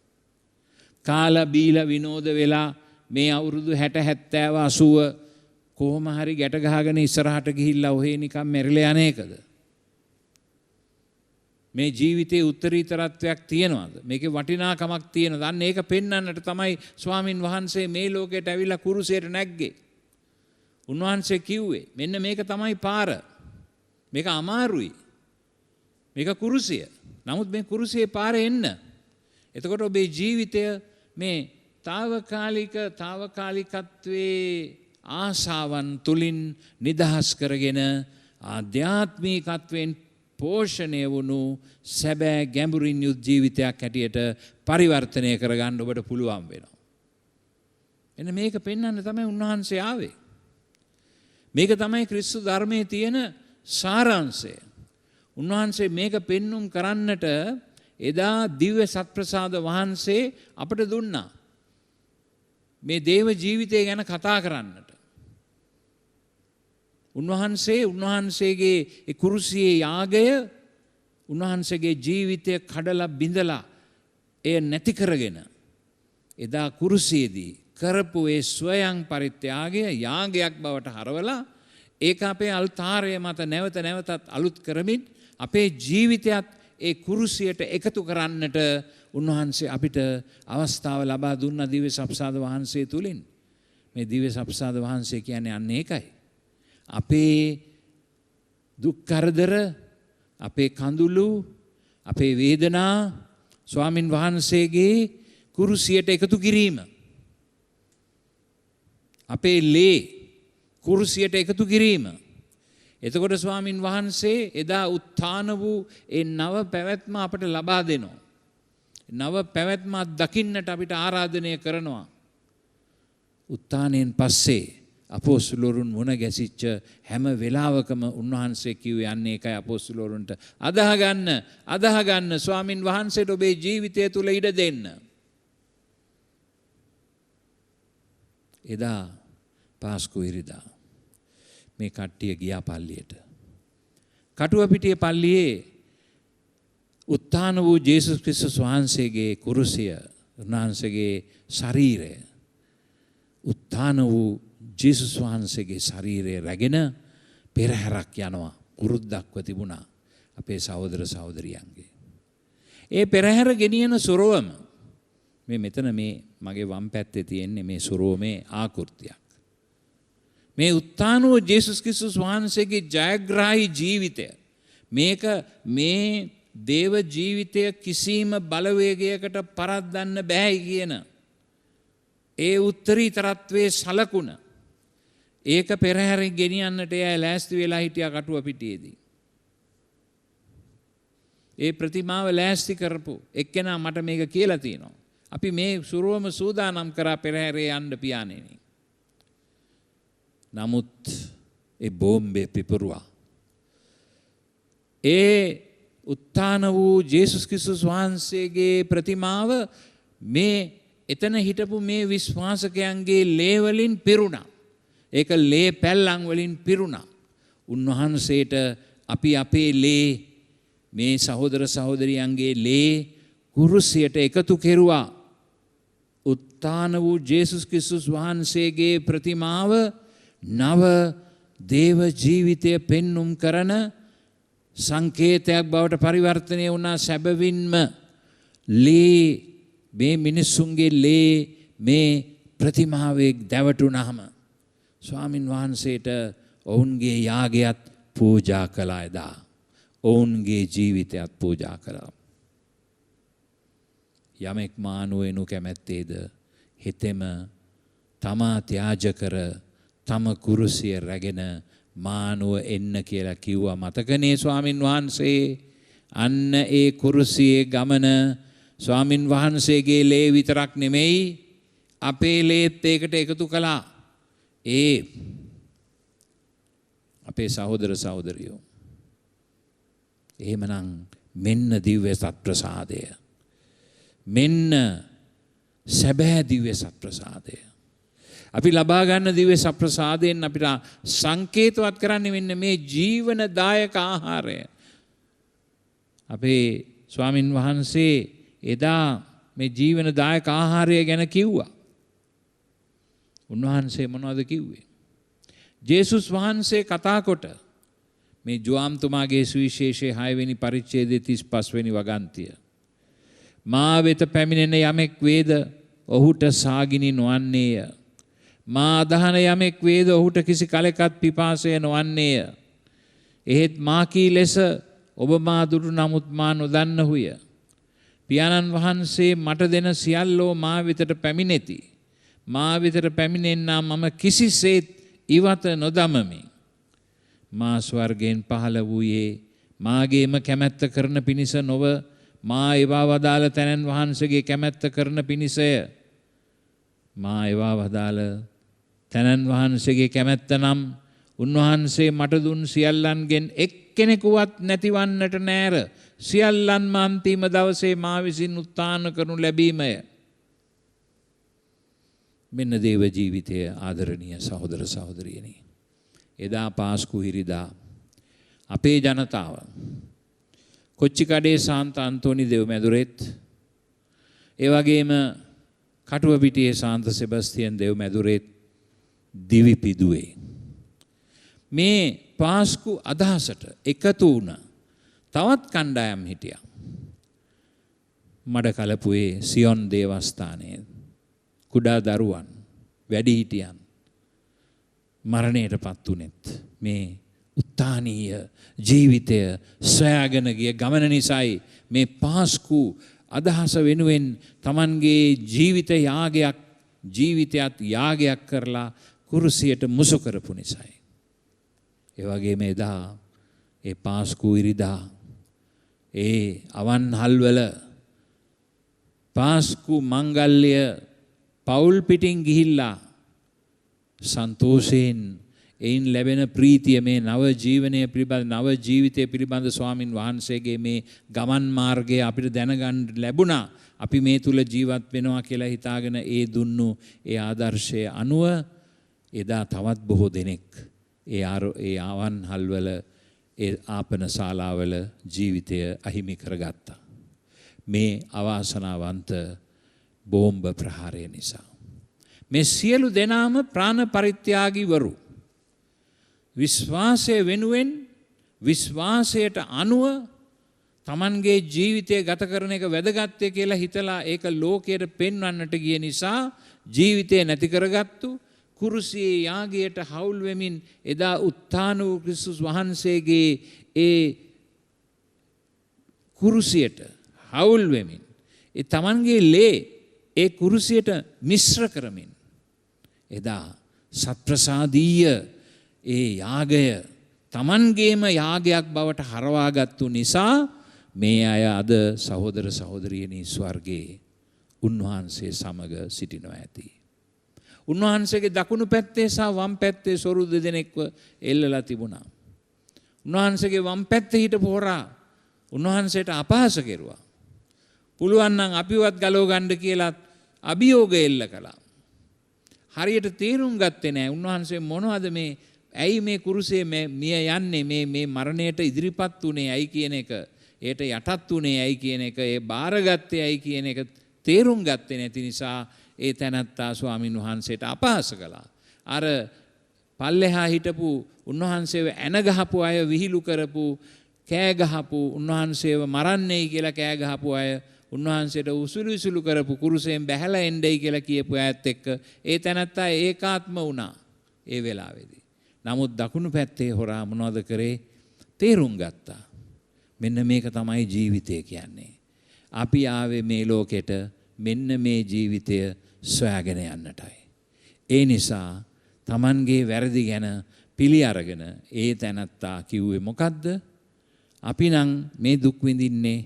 කාලා බීලා විනෝද වෙලා මේ අවුරුදු 60 70 80 කොහොම හරි ගැට ගහගෙන ඉස්සරහට ගිහිල්ලා ඔහේ නිකන් මැරිලා යන එකද? මේ ජීවිතයේ උත්තරීතරත්වයක් තියනවාද? මේකේ වටිනාකමක් තියනවාද? අන්න ඒක පෙන්වන්නට තමයි ස්වාමින් වහන්සේ මේ ලෝකයට ඇවිල්ලා කුරුසයට නැග්ගේ. උන්වහන්සේ කිව්වේ මෙන්න මේක තමයි පාර. මේක අමාරුයි. මේක කුරුසිය. නමුත් මේ කුරුසියේ පාරේ එන්න. එතකොට ඔබේ ජීවිතය මේ తాවකාලිකත්වයේ ආශාවන් තුලින් නිදහස් කරගෙන ආධ්‍යාත්මිකත්වයෙන් පෝෂණය වුණු සැබෑ ගැඹුරින් යුත් ජීවිතයක් හැටියට පරිවර්තනය කරගන්න ඔබට පුළුවන් වෙනවා. එන්න මේක පෙන්වන්න තමයි උන්වහන්සේ ආවේ. මේක තමයි ක්‍රිස්තු ධර්මයේ තියෙන සාරාංශය. උන්වහන්සේ මේක පෙන්눔 කරන්නට එදා දිව්‍ය සත්ප්‍රසාද වහන්සේ අපට දුන්නා. මේ දේව ජීවිතය ගැන කතා කරන්නට. උන්වහන්සේගේ ඒ කුරුසියේ යාගය උන්වහන්සේගේ ජීවිතය කඩලා බිඳලා එය නැති කරගෙන එදා කුරුසියේදී කරපු ඒ ස්වයං පරිත්‍යාගය යාගයක් බවට හරවලා ඒක අපේ අල්තාරය මත නැවත නැවතත් අලුත් කරමින් අපේ ජීවිතයත් ඒ කුරුසියට එකතු කරන්නට උන්වහන්සේ අපිට අවස්ථාව ලබා දුන්න දිව්‍ය සප්‍රසාද වහන්සේ තුලින්. මේ දිව්‍ය සප්‍රසාද වහන්සේ කියන්නේ අන්න ඒකයි. අපේ දුක් කරදර, අපේ කඳුළු, අපේ වේදනා ස්වාමින් වහන්සේගේ කුරුසියට එකතු කිරීම. අපේ ලේ කුරුසියට එකතු කිරීම. එතකොට ස්වාමින් වහන්සේ එදා උත්ථාන වූ ඒ නව පැවැත්ම අපට ලබා දෙනවා. නව පැවැත්ම දකින්නට අපිට ආරාධනය කරනවා. උත්ථානයෙන් පස්සේ අපොස්තුලවරුන් මුණ ගැසිච්ච හැම වෙලාවකම උන්වහන්සේ කිව්වේ යන්නේ ඒකයි අපොස්තුලවරුන්ට අදහගන්න ස්වාමින් වහන්සේට ඔබේ ජීවිතය තුල ඉඩ දෙන්න. එදා පාස්කු ඉරිදා මේ කට්ටිය ගියා පල්ලියට. කටුවපිටියේ පල්ලියේ උත්ථාන වූ ජේසුස් ක්‍රිස්තුස් වහන්සේගේ කුරුසිය, උන්වහන්සේගේ ශරීරය, උත්ථාන වූ ජේසුස් වහන්සේගේ ශරීරය රැගෙන පෙරහැරක් යනවා. කුරුද්දක්ව තිබුණා අපේ සහෝදර සහෝදරියන්ගේ. ඒ පෙරහැර ගෙනියන සොරවම මෙතන මේ මගේ වම් පැත්තේ තියෙන්නේ මේ සොරවමේ ආකෘතියක්. මේ උත්ථාන වූ ජේසුස් ක්‍රිස්තුස් වහන්සේගේ ජයග්‍රාහී ජීවිතය මේක මේ දේව ජීවිතය කිසිම බලවේගයකට පරද්දන්න බෑ කියන ඒ උත්තරීතරත්වයේ සලකුණ ඒක පෙරහැරින් ගෙනියන්නට එයා ලෑස්ති වෙලා හිටියා කටුවපිටියේදී. ඒ ප්‍රතිමාව ලෑස්ති කරපු එක්කෙනා මට මේක කියලා තියෙනවා. අපි මේ සුරවම සූදානම් කරා පෙරහැරේ යන්න පියාණෙනි. නමුත් ඒ බෝම්බේ පිපරුවා. ඒ උත්ථාන වූ ජේසුස් ක්‍රිස්තුස් වහන්සේගේ ප්‍රතිමාව මේ එතන හිටපු මේ විශ්වාසකයන්ගේ ලේ වලින් පිරුණා. ඒක ලේ පැල්ලම් වලින් පිරුණා. උන්වහන්සේට අපි අපේ ලේ මේ සහෝදර සහෝදරියන්ගේ ලේ කුරුසියට එකතු කෙරුවා. උත්ථාන වූ ජේසුස් ක්‍රිස්තුස් වහන්සේගේ ප්‍රතිමාව නව දේව ජීවිතය පෙන්눔 කරන සංකේතයක් බවට පරිවර්තනය වුණා. සැබවින්ම ලේ මේ මිනිස්සුන්ගේ ලේ මේ ප්‍රතිමාවේ දැවටුණාම ස්වාමින් වහන්සේට ඔවුන්ගේ යාගයත් පූජා කළා. එදා ඔවුන්ගේ ජීවිතයත් පූජා කළා. යමෙක් මානුවෙනු කැමැත්තේද හිතෙම තමා ත්‍යාජ කර තම කුරුසිය රැගෙන මානුව එන්න කියලා කිව්වා. මතකනේ ස්වාමින් වහන්සේ? අන්න ඒ කුරුසියේ ගමන ස්වාමින් වහන්සේගේ ලේ විතරක් නෙමෙයි අපේ ලේත් ඒකට එකතු කළා. ඒ අපේ සහෝදර සහෝදරියෝ, එහෙමනම් මෙන්න දිව්‍ය සත්ප්‍රසාදය, මෙන්න සැබෑ දිව්‍ය සත්ප්‍රසාදය. අපි ලබා ගන්න දිව්‍ය සත්ප්‍රසාදයෙන් අපිට සංකේතවත් කරන්නේ මෙන්න මේ ජීවනදායක ආහාරය. අපේ ස්වාමින් වහන්සේ එදා මේ ජීවනදායක ආහාරය ගැන කිව්වා. උන්වහන්සේ මොනවද කිව්වේ? ජේසුස් වහන්සේ කතා කොට මේ ජෝම්තුමාගේ සුවිශේෂයේ 6 වෙනි පරිච්ඡේදයේ 35 වෙනි වගන්තිය. මා වෙත පැමිණෙන යමෙක් වේද ඔහුට සාගිනි නොවන්නේය. මා අදහන යමෙක් වේද ඔහුට කිසි කලෙකත් පිපාසය නොවන්නේය. එහෙත් මා කී ලෙස ඔබ මා දුටු නමුත් මා නොදන්නහුය. පියාණන් වහන්සේ මට දෙන සියල්ලෝ මා වෙතට පැමිණෙති. මා වෙතට පැමිණෙන්නා මම කිසිසේත් ඉවත නොදමමි. මා ස්වර්ගයෙන් පහළ වූයේ මාගේම කැමැත්ත කරන පිණිස නොව මා ඒවා වදාළ තැනන් වහන්සේගේ කැමැත්ත කරන පිණිසය. මා ඒවා වදාළ තැනන් වහන්සේගේ කැමැත්ත නම් උන්වහන්සේ මට දුන් සියල්ලන්ගෙන් එක්කෙනෙකුවත් නැතිවන්නට නෑර. සියල්ලන්ම අන්තිම දවසේ මා විසින් උත්ථාන කරනු ලැබීමය. මෙන්න දේව ජීවිතය ආදරණීය සහෝදර සහෝදරියනි. එදා පාස්කු හිරිදා අපේ ජනතාව කොච්චිකඩේ සාන්ත අන්තෝනි දෙව් මැදුරෙත්, ඒ වගේම කටුව පිටියේ සාන්ත සෙබස්තියන් දෙව් මැදුරෙත් දිවි පිදුවේ. මේ පාස්කු අදහසට එකතු වුණ තවත් කණ්ඩායම් හිටියා. මඩ කලපුවේ සියොන් දේවස්ථානයේ කුඩා දරුවන්, වැඩිහිටියන් මරණයට පත් වුණෙත් මේ උත්ථානීය ජීවිතය සොයාගෙන ගිය ගමන නිසායි මේ පාස්කු අදහස වෙනුවෙන් Tamanගේ ජීවිතයත් යාගයක් කරලා කුරුසියට මුසු කරපු නිසායි. ඒ වගේම එදා ඒ පාස්කු ඉරිදා ඒ අවන්හල්වල පාස්කු මංගල්‍ය පවුල් පිටින් ගිහිල්ලා සන්තෝෂයෙන් එයින් ලැබෙන ප්‍රීතිය, මේ නව ජීවනය පිළිබඳ, නව ජීවිතය පිළිබඳ ස්වාමින් වහන්සේගේ මේ ගමන් මාර්ගය අපිට දැනගන්න ලැබුණා. අපි මේ තුල ජීවත් වෙනවා කියලා හිතාගෙන ඒ දුන්නු ඒ ආදර්ශය අනුව එදා තවත් බොහෝ දෙනෙක් ඒ ආවන්හල්වල ඒ ආපන ශාලාවල ජීවිතය අහිමි කරගත්තා. මේ අවාසනාවන්ත බෝම්බ ප්‍රහාරය නිසා. මේ සියලු දෙනාම ප්‍රාණ පරිත්‍යාගීවරු. විශ්වාසය වෙනුවෙන් විශ්වාසයට අනුව Tamanගේ ජීවිතය ගත කරන එක වැදගත්ය කියලා හිතලා ඒක ලෝකයට පෙන්වන්නට ගිය නිසා ජීවිතය නැති කරගත්තු. කුරුසියේ යාගයට හවුල් වෙමින් එදා උත්ථාන වූ ක්‍රිස්තුස් වහන්සේගේ ඒ කුරුසියට හවුල් වෙමින් ඒ Tamanගේ ලේ ඒ කුරුසියට මිශ්‍ර කරමින් එදා සත්ප්‍රසාදීය ඒ යාගය Tamanගේම යාගයක් බවට හරවාගත්තු නිසා මේ අය අද සහෝදර සහෝදරියනි ස්වර්ගයේ උන්වහන්සේ සමග සිටිනවා ඇති. උන්වහන්සේගේ දකුණු පැත්තේ සහ වම් පැත්තේ සොරු දෙදෙනෙක්ව එල්ලලා තිබුණා. උන්වහන්සේගේ වම් පැත්තේ හිටපු හොරා උන්වහන්සේට අපහාස කෙරුවා. පුළුවන් නම් අපිවත් ගලව ගන්න කියලා අභියෝග එල්ල කළා. හරියට තේරුම් ගත්තේ නැහැ උන්වහන්සේ මොනවද මේ ඇයි මේ කුරුසේ මිය යන්නේ මේ මරණයට ඉදිරිපත් උනේ ඇයි කියන එක ඒට යටත් උනේ ඇයි කියන එක ඒ බාරගත්තේ ඇයි කියන එක තේරුම් ගත්තේ නැති නිසා ඒ තැනැත්තා ස්වාමින් වහන්සේට අපහාස කළා. අර පල්ලෙහා හිටපු උන්වහන්සේව ඇන ගහපු අය විහිළු කරපු කෑ ගහපු උන්වහන්සේව මරන්නේයි කියලා කෑ ගහපු අය උන්වහන්සේට උසුළු කරපු කුරුසයෙන් බැහැලා එන්නයි කියලා කියපු අයත් එක්ක ඒ තැනැත්තා ඒකාත්ම වුණා ඒ වෙලාවේදී. නමුත් දකුණු පැත්තේ හොරා මොනවද කරේ? තේරුම් ගත්තා. මෙන්න මේක තමයි ජීවිතය කියන්නේ. අපි ආවේ මේ ලෝකෙට මෙන්න මේ ජීවිතය සොයාගෙන යන්නටයි. ඒ නිසා Tamanගේ වැරදි ගැන පිළි අරගෙන ඒ තැනැත්තා කිව්වේ මොකද්ද? අපි නම් මේ දුක් විඳින්නේ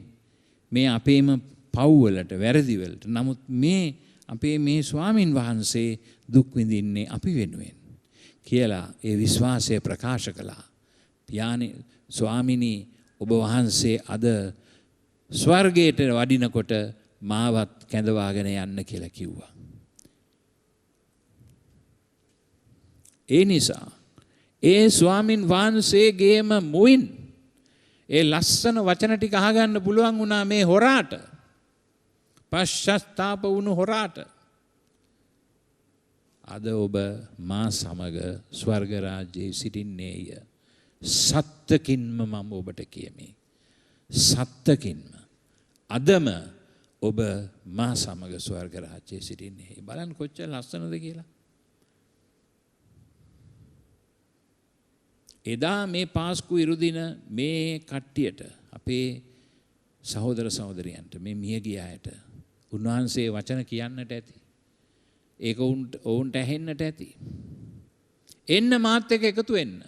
මේ අපේම පව්වලට වැරදිවලට. නමුත් මේ අපේ මේ ස්වාමින් වහන්සේ දුක් විඳින්නේ අපි වෙනුවෙන් කියලා ඒ විශ්වාසය ප්‍රකාශ කළා. පියාණන් ස්වාමිනී ඔබ වහන්සේ අද ස්වර්ගයට වඩිනකොට මාවත් කැඳවාගෙන යන්න කියලා කිව්වා. ඒ නිසා ඒ ස්වාමින් වහන්සේගේම මුවින් ඒ ලස්සන වචන ටික අහගන්න පුළුවන් වුණා මේ හොරාට. පශ්චාත්තාප වුණු හොරාට. අද ඔබ මා සමග ස්වර්ග රාජ්‍යයේ සිටින්නේය. සත්තකින්ම මම ඔබට කියමි. සත්තකින්ම අදම ඔබ මා සමග ස්වර්ග රාජ්‍යයේ සිටින්නේ. බලන්න කොච්චර ලස්සනද කියලා. එදා මේ පාස්කු ඉරුදින මේ කට්ටියට අපේ සහෝදර සහෝදරියන්ට මේ මියගිය අයට උන්වහන්සේ වචන කියන්නට ඇති. ඒක ඔවුන්ට ඇහෙන්නට ඇති. එන්න මාත් එක්ක එකතු වෙන්න.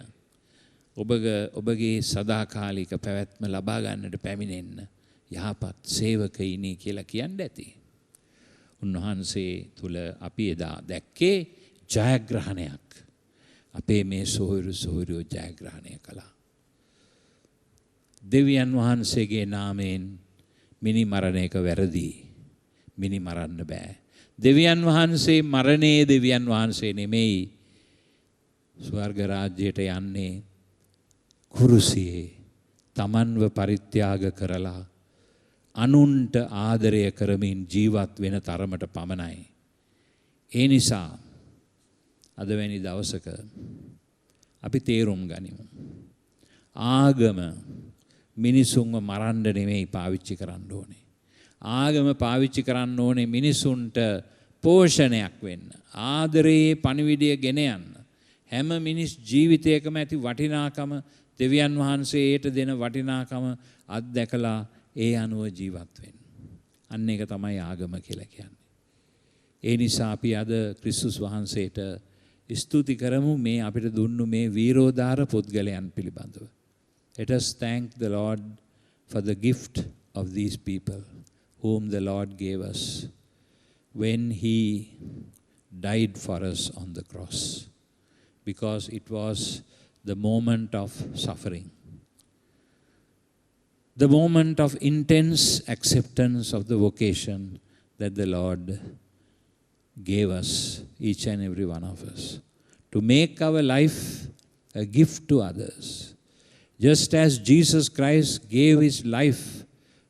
ඔබගේ සදාකාලික පැවැත්ම ලබා ගන්නට පැමිණෙන්න යහපත් සේවකයිනි කියලා කියන්න ඇති. උන්වහන්සේ තුල අපි එදා දැක්කේ ජයග්‍රහණයක්. අපේ මේ සොහොයුරියෝ ජයග්‍රහණය කළා. දෙවියන් වහන්සේගේ නාමයෙන් මිනි මරණ එක වැරදි. මිනි මරන්න බෑ. දෙවියන් වහන්සේ මරණේ දෙවියන් වහන්සේ නෙමෙයි. ස්වර්ග රාජ්‍යයට යන්නේ කුරුසියේ තමන්ව පරිත්‍යාග කරලා අනුන්ට ආදරය කරමින් ජීවත් වෙන තරමට පමණයි. ඒ නිසා අද වැනි දවසක අපි තේරුම් ගනිමු. ආගම මිනිසුන්ව මරන්න නෙමෙයි පාවිච්චි කරන්න ඕනේ. ආගම පාවිච්චි කරන්න ඕනේ මිනිසුන්ට පෝෂණයක් වෙන්න. ආදරයේ පණිවිඩය ගෙන යන්න. හැම මිනිස් ජීවිතයකම ඇති වටිනාකම දෙවියන් වහන්සේට දෙන වටිනාකම අත්දැකලා ඒ අනුව ජීවත් වෙන්න. අන්න ඒක තමයි ආගම කියලා කියන්නේ. ඒ නිසා අපි අද ක්‍රිස්තුස් වහන්සේට ස්තුති කරමු මේ අපිට දුන්නු මේ වීරෝදාර පුද්ගලයන් පිළිබඳව. Let us thank the Lord for the gift of these people whom the Lord gave us when he died for us on the cross, because it was the moment of suffering, the moment of intense acceptance of the vocation that the Lord gave us, each and every one of us, to make our life a gift to others. Just as Jesus Christ gave his life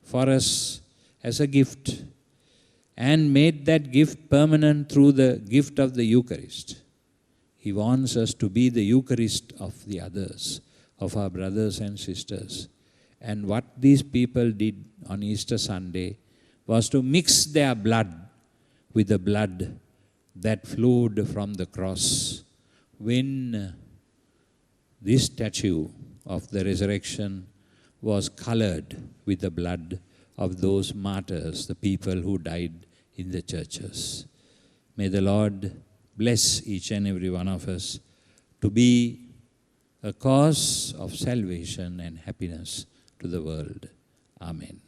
for us as a gift and made that gift permanent through the gift of the Eucharist, he wants us to be the Eucharist of the others, of our brothers and sisters. And what these people did on Easter Sunday was to mix their blood with the blood that flowed from the cross when this statue of the resurrection was colored with the blood of those martyrs, the people who died in the churches. May the Lord bless each and every one of us to be a cause of salvation and happiness to the world. Amen.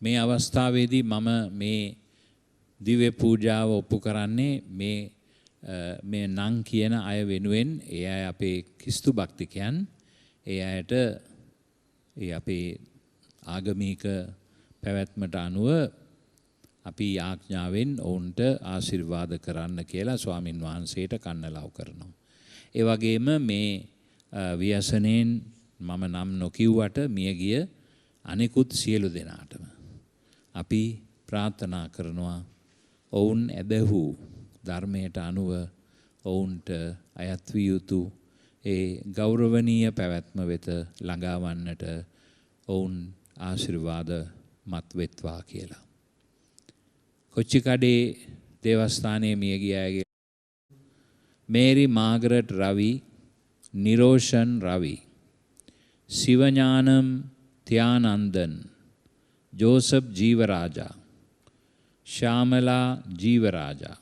මේ අවස්ථාවේදී මම මේ දිව්‍ය පූජාව ඔප්පු කරන්නේ මේ නම් කියන අය වෙනුවෙන්. ඒ අය අපේ ක්‍රිස්තු භක්තිකයන්. ඒ අයට ඒ අපේ ආගමික පැවැත්මට අනුව අපි ආඥාවෙන් ඔවුන්ට ආශිර්වාද කරන්න කියලා ස්වාමින් වහන්සේට කන්නලව් කරනවා. ඒ වගේම මේ ව්‍යසනයෙන් මම නම් නොකිව්වට මියගිය අනෙකුත් සියලු දෙනාටම අපි ප්‍රාර්ථනා කරනවා ඔවුන් ඇදහූ ධර්මයට අනුව ඔවුන්ට අයත් විය යුතු ඒ ගෞරවනීය පැවැත්ම වෙත ළඟාවන්නට ඔවුන් ආශිර්වාද මත් වෙත්වා කියලා. කොච්චිකඩේ දේවස්ථානයේ මියගිය අයගේ Mary Margaret Ravi, Niroshan Ravi, Sivagnanam Thiyanandan, Joseph Jeevaraja, Shyamala Jeevaraja,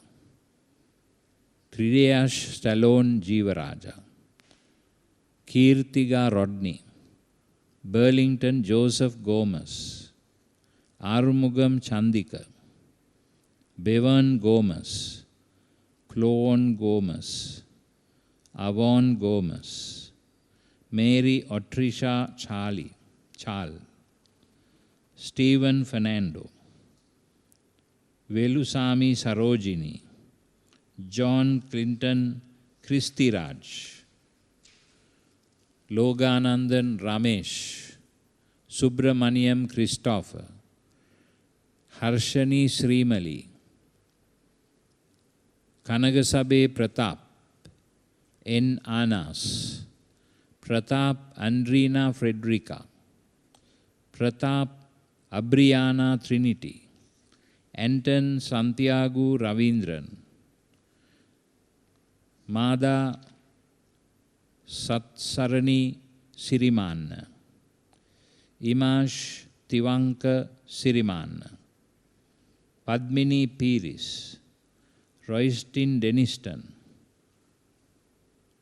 Thridesh Stallone Jeevaraja, Keerthiga Rodney, Burlington Joseph Gomes, Arumugam Chandika, Bevan Gomes, Clone Gomes, Avon Gomes, Mary Autrisha Chal, Steven Fernando, Velusamy Sarojini, John Clinton Kristiraj, Loganandan Ramesh, Subramaniam Christopher, Harshani Srimali, Kanagasabai Prathap, N Anas, Prathap Andrina Frederica, Prathap Abriana Trinity, Anton Santiago Ravindran, Mada Satsarani Siriman, Imash Thiwanka Siriman, Padmini Peiris, Roystin डेनिस्टन,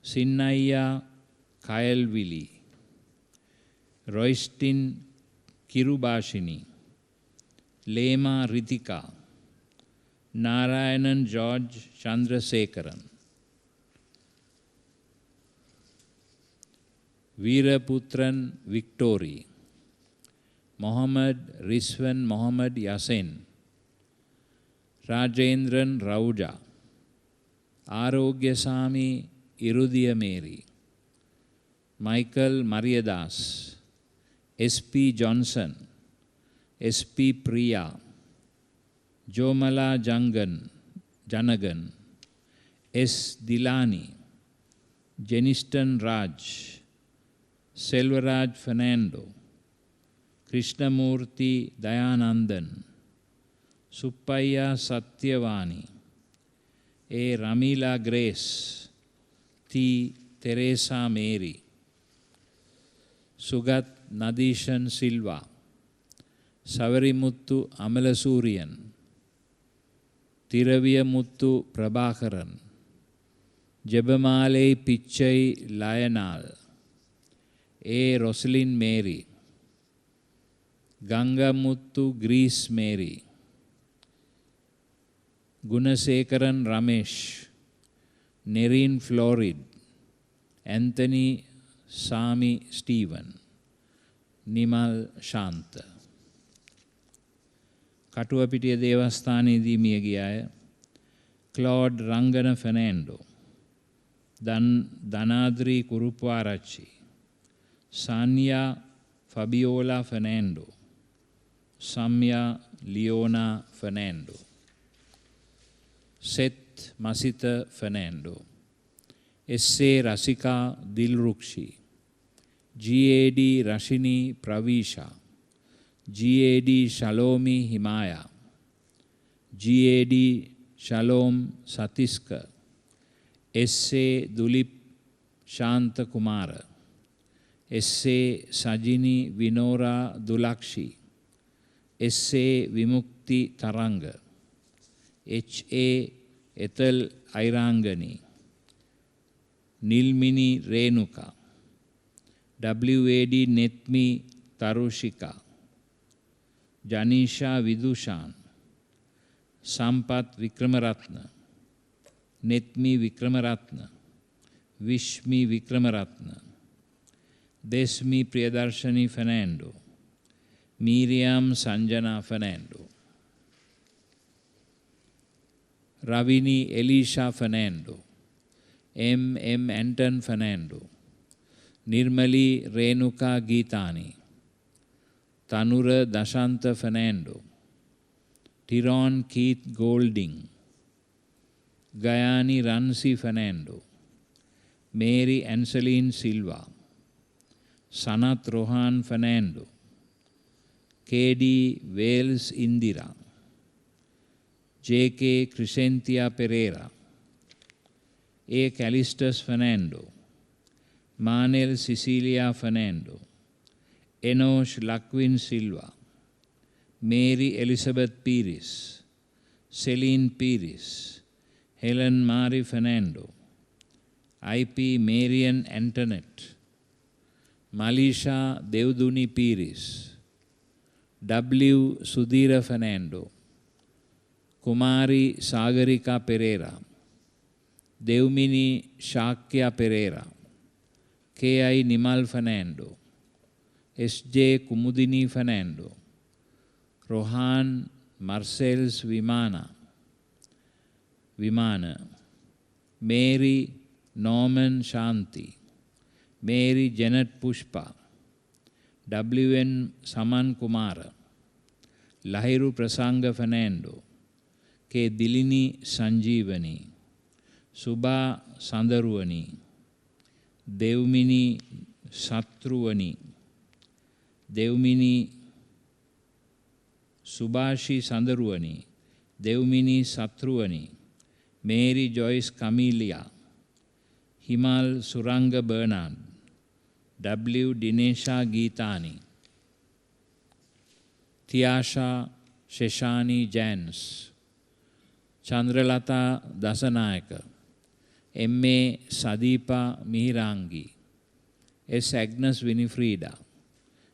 सिन्नाइया Kayalvili, Roystin Kirubashini, Lema Ritika, Narayanan George Chandrasekaran, Veeraputhran Victory, Mohammed Riswan Mohammed Yasin, Rajendran Rauja, Arokiasamy Irudaya Mary, Michael Mariyadas, SP Johnson, SP Priya, Jomala Janagan, S Dilani, Jeniston Raj, Selvaraj Fernando, Krishnamurthy Dayanandan, Suppaiah Sathyavani, A Ramila Grace, T Teresa Mary, Sugatha Nadeeshan Silva, Savarimuthu Amalasuriyan, Thiraviyamuthu Prabhakaran, Jabamalai Pichchai Lionel, A Roslin Mary, Gangamuthu Grace Mary, Gunasekaran Ramesh, Nerine Florid, Anthony Samy Steven, Nimal Shantha. कटुअपिटिय देवस्थानेदी मियगी आय Claude Rangan Fernando, Dhanadri Kuruppuarachchi, Saniya Fabiola Fernando, Samya Leona Fernando, Seth Masith Fernando, S Rasika Dilrukshi, GAD Rashini Praveesha, GAD Shalomi Himaya, GAD Shalom Satisk, S Duleep Shantha Kumar, एस्से सजिनी Vinora दुलाक्षी, एस्से विमुक्ति तरंग, एच.ए. एतल ऐरांगनी, नीलमिनी Renuka, W.A.D. Nethmi तरुषिका, जनीशा विदुषान, Sampath Vikramaratna, Netmi Vikramaratna, Vishmi Vikramaratna, Desmi Priyadarshani Fernando, Miriam Sanjana Fernando, Ravini Elisha Fernando, M. Anton Fernando, Nirmali Renuka Geetani, Tanura Dashanta Fernando, Tiron Keith Golding, Gayani Ransi Fernando, Mary Anseline Silva, Sanat Rohan Fernando, K.D. Wales Indira, J.K. Crescentia Pereira, A. Callistus Fernando, Manel Cecilia Fernando, Enosh Lakwin Silva, Mary Elizabeth Pires, Celine Pires, Helen Marie Fernando, I.P. Marian Antoinette, Malisha Devduni Pires, W. Sudhira Fernando, Kumari Sagarika Pereira, Devmini Shakya Pereira, K.I. Nimal Fernando, S.J. Kumudini Fernando, Rohan Marcels Vimana, Mary Norman Shanti, Mary Janet Pushpa, W.N. Saman Kumara, Lahiru Prasanga Fernando, K. Dilini Sanjeevani, Subha Sandaruani, Devmini Satruvani, Devmini Subhashi Sandaruani, Devmini Satruvani, Mary Joyce Camelia, Himal Suranga Bernard, W. Dinesha Geetani, Tiasha Sheshani Jans, Chandralata Dasanayaka, M.A. Sadipa Mihirangi, S. Agnes Winifreda,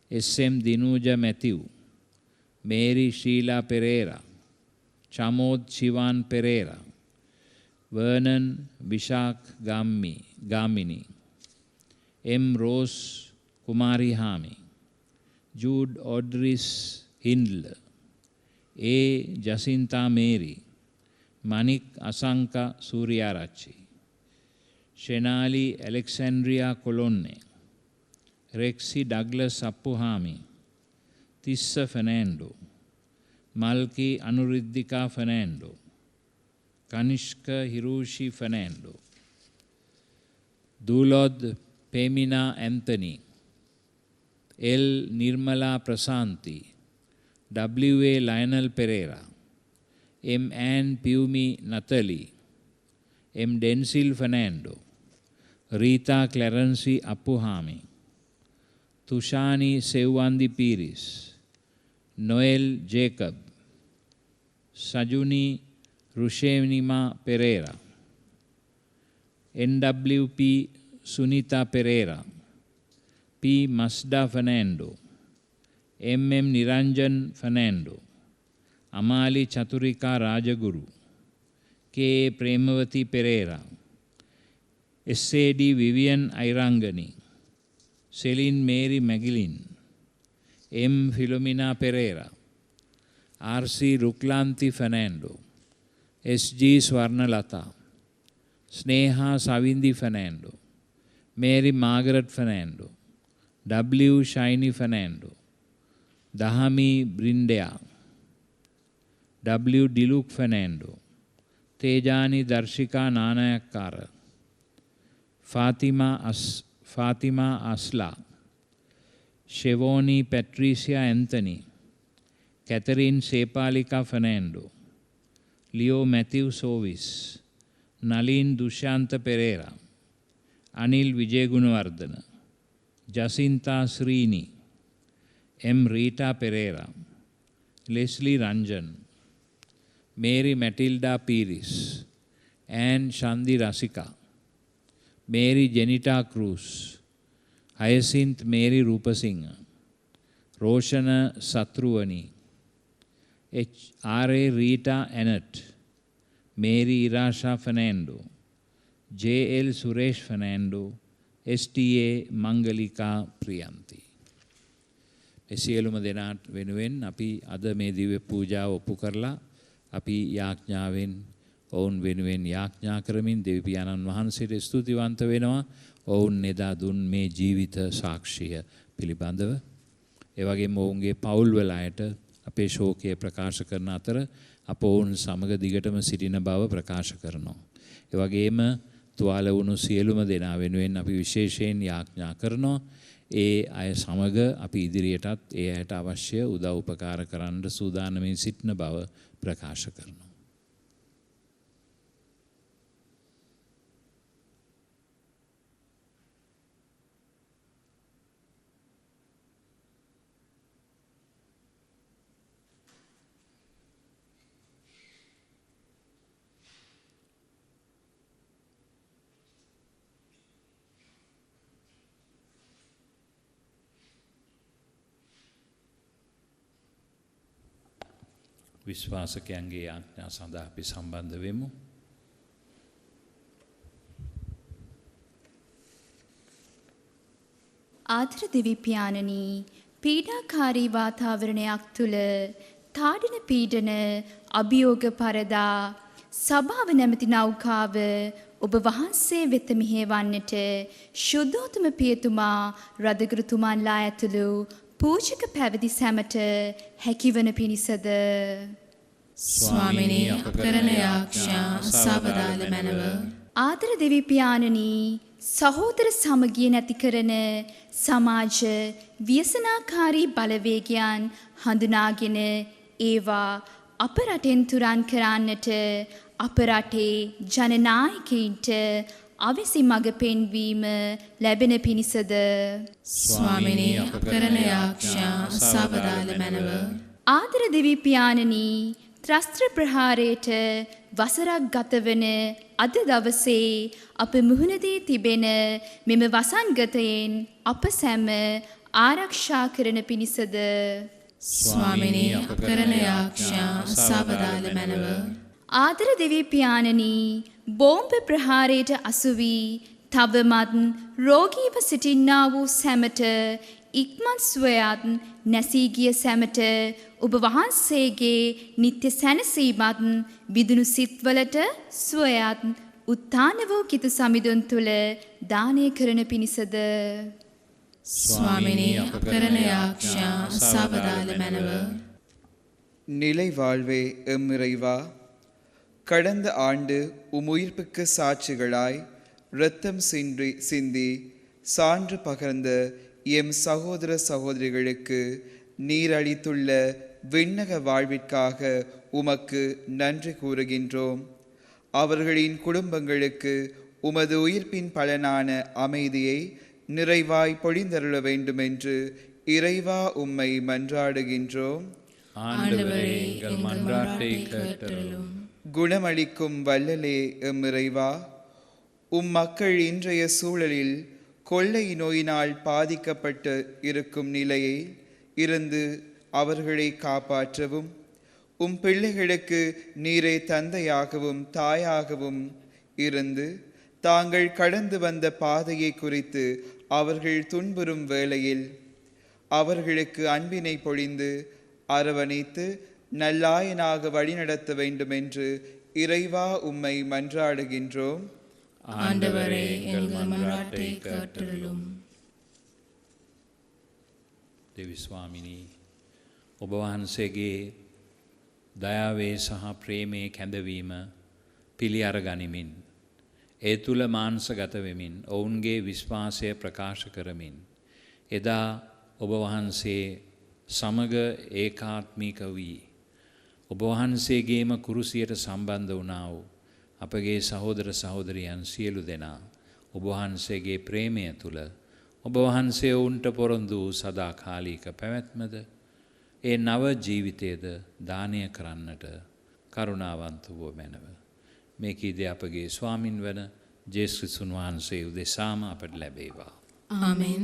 S.M. Dinuja Matthew, Mary Sheila Pereira, Chamod Shivan Pereira, Vernon Vishak Gamini, M. Rose Kumari Hami, Jude Audris Hindle, A. Jacinta Mary, Manik Asanka Suryarachi, Shenali Alexandria Colonne, Rexy Douglas Appuhami, Tissa Fernando, Malki Anuruddhika Fernando, Kanishka Hiroshi Fernando, Dulod Pemina Anthony, L. Nirmala Prasanti, W.A. Lionel Pereira, M. Ann Piumi Nathalie, M. Densil Fernando, Rita Clarency Appuhami, Tushani Sewandi Piris, Noel Jacob, Sajuni Rushenima Pereira, NWP Sunita Pereira, P. Masda Fernando, MM Niranjan Fernando, Amali Chaturika Rajaguru, K. Premavati Pereira, SAD Vivian Airangani, Celine Mary Magilin, M. Philomena Pereira, R.C. Ruklanti Fernando, S.G. Swarnalata, Sneha Savindi Fernando, Mary Margaret Fernando, W. Shiny Fernando, Dahami Brindea, W. Diluk Fernando, Tejani Darshika Nanayakara, Fatima Asla, Shevoni Patricia Anthony, Catherine Sepalika Fernando, Leo Matthew Sovis, Nalin Dushanta Pereira, Anil Vijayagunawardana, Jacinta Srini, M. Rita Pereira, Leslie Ranjan, Mary Matilda Pires, Anne Shandi Rasika, Mary Janita Cruz, Hyacinth Mary Rupasinghe, Roshana Satruvani, R.A. Rita Annette, Mary Irasha Fernando, J.L. Suresh Fernando, S.T.A. Mangalika Priyanti. සියලුම දෙනාට වෙනුවෙන් අපි අද මේ දිව්‍ය පූජාව ඔප්පු කරලා අපි යාඥාවෙන් ඔවුන් වෙනුවෙන් යාඥා කරමින් දෙවි පියාණන් වහන්සේට ස්තුතිවන්ත වෙනවා ඔවුන් එදා දුන් මේ ජීවිත සාක්ෂිය පිළිබඳව. ඒ වගේම ඔවුන්ගේ පවුල් වල අයට අපේ ශෝකය ප්‍රකාශ කරන අතර අප ඔවුන් සමග දිගටම සිටින බව ප්‍රකාශ කරනවා. ඒ වගේම තුවාල වුණු සියලුම දෙනා වෙනුවෙන් අපි විශේෂයෙන් යාඥා කරනවා. ඒ අය සමග අපි ඉදිරියටත් ඒ අයට අවශ්‍ය උදව් උපකාර කරන්න සූදානමින් සිටින බව ප්‍රකාශ කරනවා. විශ්වාසකයන්ගේ ආඥා සඳහා අපි සම්බන්ධ වෙමු.
ආදර දෙවි පියාණනි, පීඩාකාරී වාතාවරණයක් තුල තාඩන පීඩන අභියෝග පරදා සභාව නැමැති නෞකාව ඔබ වහන්සේ වෙත මෙහෙවන්නට ශුද්ධෝතම පියතුමා රදගුරුතුමන්ලා ඇතුළු පූජක පැවිදි සැමට හැකිවන පිණිසද
ස්වාමිනී අප කරන යාඥා සබදාල මැනව.
ආදර දෙවි පියාණනි, සහෝදර සමගිය නැති කරන සමාජ ව්‍යසනාකාරී බලවේගයන් හඳුනාගෙන ඒවා අප රටෙන් තුරන් කරන්නට අප රටේ ජනනායකයින්ට අවසි මඟ පෙන්වීම ලැබෙන පිණිසද
ස්වාමිනී අප කරන යාඥා සබදාල මැනව.
ආදර දෙවි පියාණනි, ත්‍රස්ත්‍ර ප්‍රහාරයට වසරක් ගතවන අද දවසේ අප මුහුණ දී තිබෙන මෙම වසංගතයෙන් අප සැම ආරක්ෂා කරන පිණිසද
ස්වාමිනී අප කරන යාඥා සබදාල මැනව.
ආදර දෙවි පියාණනි, බෝම්බ ප්‍රහාරයට අසු වී තවමත් රෝගීව සිටින්නා වූ සැමට ඉක්මන් සුවයත් නැසී ගිය සැමට ඔබ වහන්සේගේ නිත්‍ය සැනසීමත් විදුණු සිත්වලට සුවයත් උත්ථාන වූ කිතු සමිඳුන් තුල දානය කරන පිණිසද
ස්වාමිනී අප කරන යාඥා සබදාල මැනව.
நிலை வாழ்வே எம் இறைவா, கடந்த ஆண்டு உயிர்ப்புக்கு சாட்சிகளாய் இரத்தம் சிந்தி சான்று பகர்ந்த எம் சகோதர சகோதரிகளுக்கு நீர் அளித்துள்ள விண்ணக வாழ்விற்காக உமக்கு நன்றி கூறுகின்றோம். அவர்களின் குடும்பங்களுக்கு உமது உயிர்ப்பின் பலனான அமைதியை நிறைவாய் பொழிந்தருள வேண்டுமென்று இறைவா உம்மை மன்றாடுகின்றோம்.
ஆண்டவரே, எங்கள் மன்றாட்டை கேட்டருளும்.
குணமளிக்கும் வல்லலே எம் இறைவா, மக்கள் இன்றைய சூழலில் கொள்ளை நோயினால் பாதிக்கப்பட்டு இருக்கும் நிலையை இருந்து அவர்களை காப்பாற்றவும், பிள்ளைகளுக்கு நீரே தந்தையாகவும் தாயாகவும் இருந்து தாங்கள் கடந்து வந்த பாதையை குறித்து அவர்கள் துன்புறும் வேளையில் அவர்களுக்கு அன்பினை பொழிந்து அரவணைத்து நல்லாயனாக வழிநடத்த வேண்டும் என்று இறைவா உம்மை மன்றாடுகின்றோம்.
ஆண்டவரே, எங்கள் மன்றாட்டை கேட்டருளும்.
දෙවි ස්වාමිනී, ඔබ වහන්සේගේ දයාවේ සහ ප්‍රේමයේ කැඳවීම පිළි අරගනිමින් ඒ තුල මාංශගත වෙමින් ඔවුන්ගේ විශ්වාසය ප්‍රකාශ කරමින් එදා ඔබ වහන්සේ සමග ඒකාත්මික වී ඔබ වහන්සේගේම කුරුසියට සම්බන්ධ වුණා වූ අපගේ සහෝදර සහෝදරියන් සියලු දෙනා ඔබ වහන්සේගේ ප්‍රේමය තුල ඔබ වහන්සේ වුන්ට පොරොන්දු සදාකාලික පැවැත්මද ඒ නව ජීවිතයේද දානය කරන්නට කරුණාවන්ත වූ මැනව. මේ කීදේ අපගේ ස්වාමින් වන ජේසුස් ක්‍රිස්තුන් වහන්සේ උදෙසාම අපට ලැබේවා.
ආමෙන්.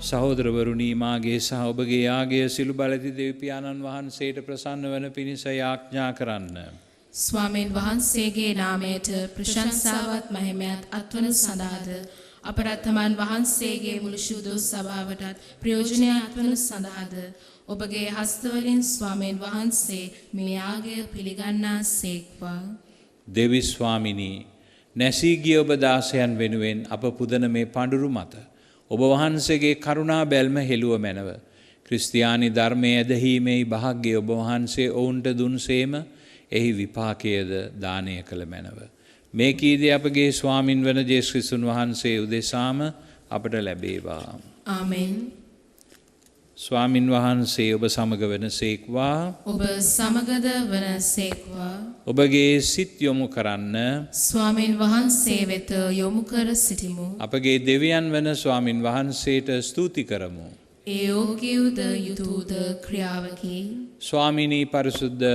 සහෝදරවරුනි මාගේ සහ ඔබගේ යාගය සිළු බලති දෙවිපියාණන් වහන්සේට ප්‍රසන්න වන පිණිස යාඥා කරන්න.
ස්වාමීන් වහන්සේගේ නාමයට ප්‍රශංසාවත් මහිමයත් අත්වනු සඳහාද අපරත් තමන් වහන්සේගේ මුළු ශුද්ධ සභාවටත් ප්‍රයෝජනය අත්වනු සඳහාද ඔබගේ හස්තවලින් ස්වාමීන් වහන්සේ මේ යාගය පිළිගන්නා සේක්වා.
දෙවි ස්වාමිනී නැසී ගිය ඔබ දාසයන් වෙනුවෙන් අප පුදන මේ පඬුරු මත ඔබ වහන්සේගේ කරුණා බැල්ම හෙළුව මැනව. ක්‍රිස්තියානි ධර්මයේ ඇදහිීමේ භාග්‍ය ඔබ වහන්සේ ඔවුන්ට දුන්සේම එහි විපාකයේද දානය කළ මැනව. මේ කීදේ අපගේ ස්වාමින් වන ජේසුස් ක්‍රිස්තුන් වහන්සේ උදෙසාම අපට ලැබේවා.
ආමෙන්.
ස්වාමින් වහන්සේ ඔබ සමග වනසේක්වා.
ඔබ සමගද වනසේක්වා.
ඔබගේ සිත් යොමු කරන්න
ස්වාමීන් වහන්සේ වෙත යොමු කර සිටිමු.
අපගේ දෙවියන් වන ස්වාමින් වහන්සේට ස්තුති කරමු.
ඒ යෝග්‍යද යුතුයද ක්‍රියාවකි.
ස්වාමිනී පරිසුද්ධ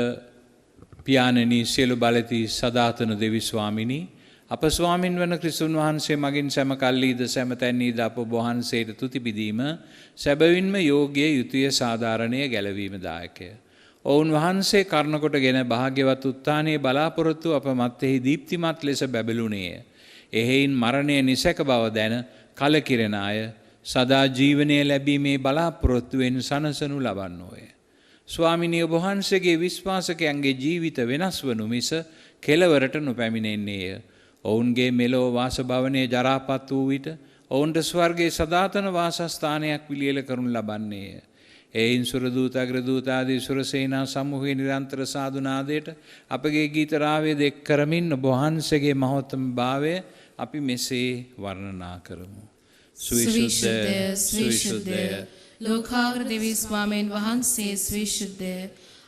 පියාණනී සියලු බලති සදාතන දෙවි ස්වාමිනී අප ස්වාමින් වන ක්‍රිස්තුන් වහන්සේ මගින් සෑම කල්ලීද සෑම තැන්නීද අප වහන්සේට තුති පිදීම සැබවින්ම යෝග්‍ය යුතුය සාධාරණය ගැලවීම දායකය. ඔවුන් වහන්සේ කරුණකොටගෙන භාග්‍යවත් උත්ථානයේ බලාපොරොත්තු අප මත්තෙහි දීප්තිමත් ලෙස බැබළුණේය. එහෙයින් මරණය නිසැක බව දැන කලකිරෙන අය සදා ජීවනය ලැබීමේ බලාපොරොත්තුවෙන් සනසනු ලබන්නෝය. ස්වාමිනිය ඔබ වහන්සේගේ විශ්වාසකයන්ගේ ජීවිත වෙනස් වනු මිස කෙලවරට නොපැමිණෙන්නේය. ඔවුන්ගේ මෙලෝ වාසභවනයේ ජරාපත් වූ විට ඔවුන්ට ස්වර්ගයේ සදාතන වාසස්ථානයක් පිළියෙල කරනු ලබන්නේය. එයින් සුරදූත අග්‍රදූතාදී සුරසේනා සමූහයේ නිරන්තර සාදුනාදයට අපගේ ගීත රාවය දෙක් කරමින් ඔබ වහන්සේගේ මහෝත්තම භාවය අපි මෙසේ වර්ණනා කරමු.
සවිශුද්ධය සවිශුද්ධය ලෝකාග්‍ර දෙවි ස්වාමීන් වහන්සේ සවිශුද්ධය.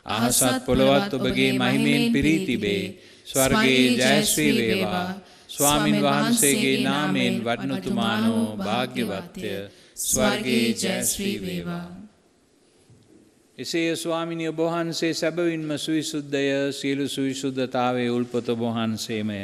අහසත් පොළොවත් ඔබගේ මහිමෙන් පිරී තිබේ. ස්වර්ගයේ ජයශ්‍රී වේවා. ස්වාමින් වහන්සේගේ නාමයෙන් වඩනතුමානෝ භාග්‍යවත්ය. ස්වර්ගයේ ජයශ්‍රී වේවා. එසේ ස්වාමිනිය ඔබ වහන්සේ සැබවින්ම සවිසුද්ධය. සියලු සවිසුද්ධතාවයේ උල්පත ඔබ වහන්සේමය.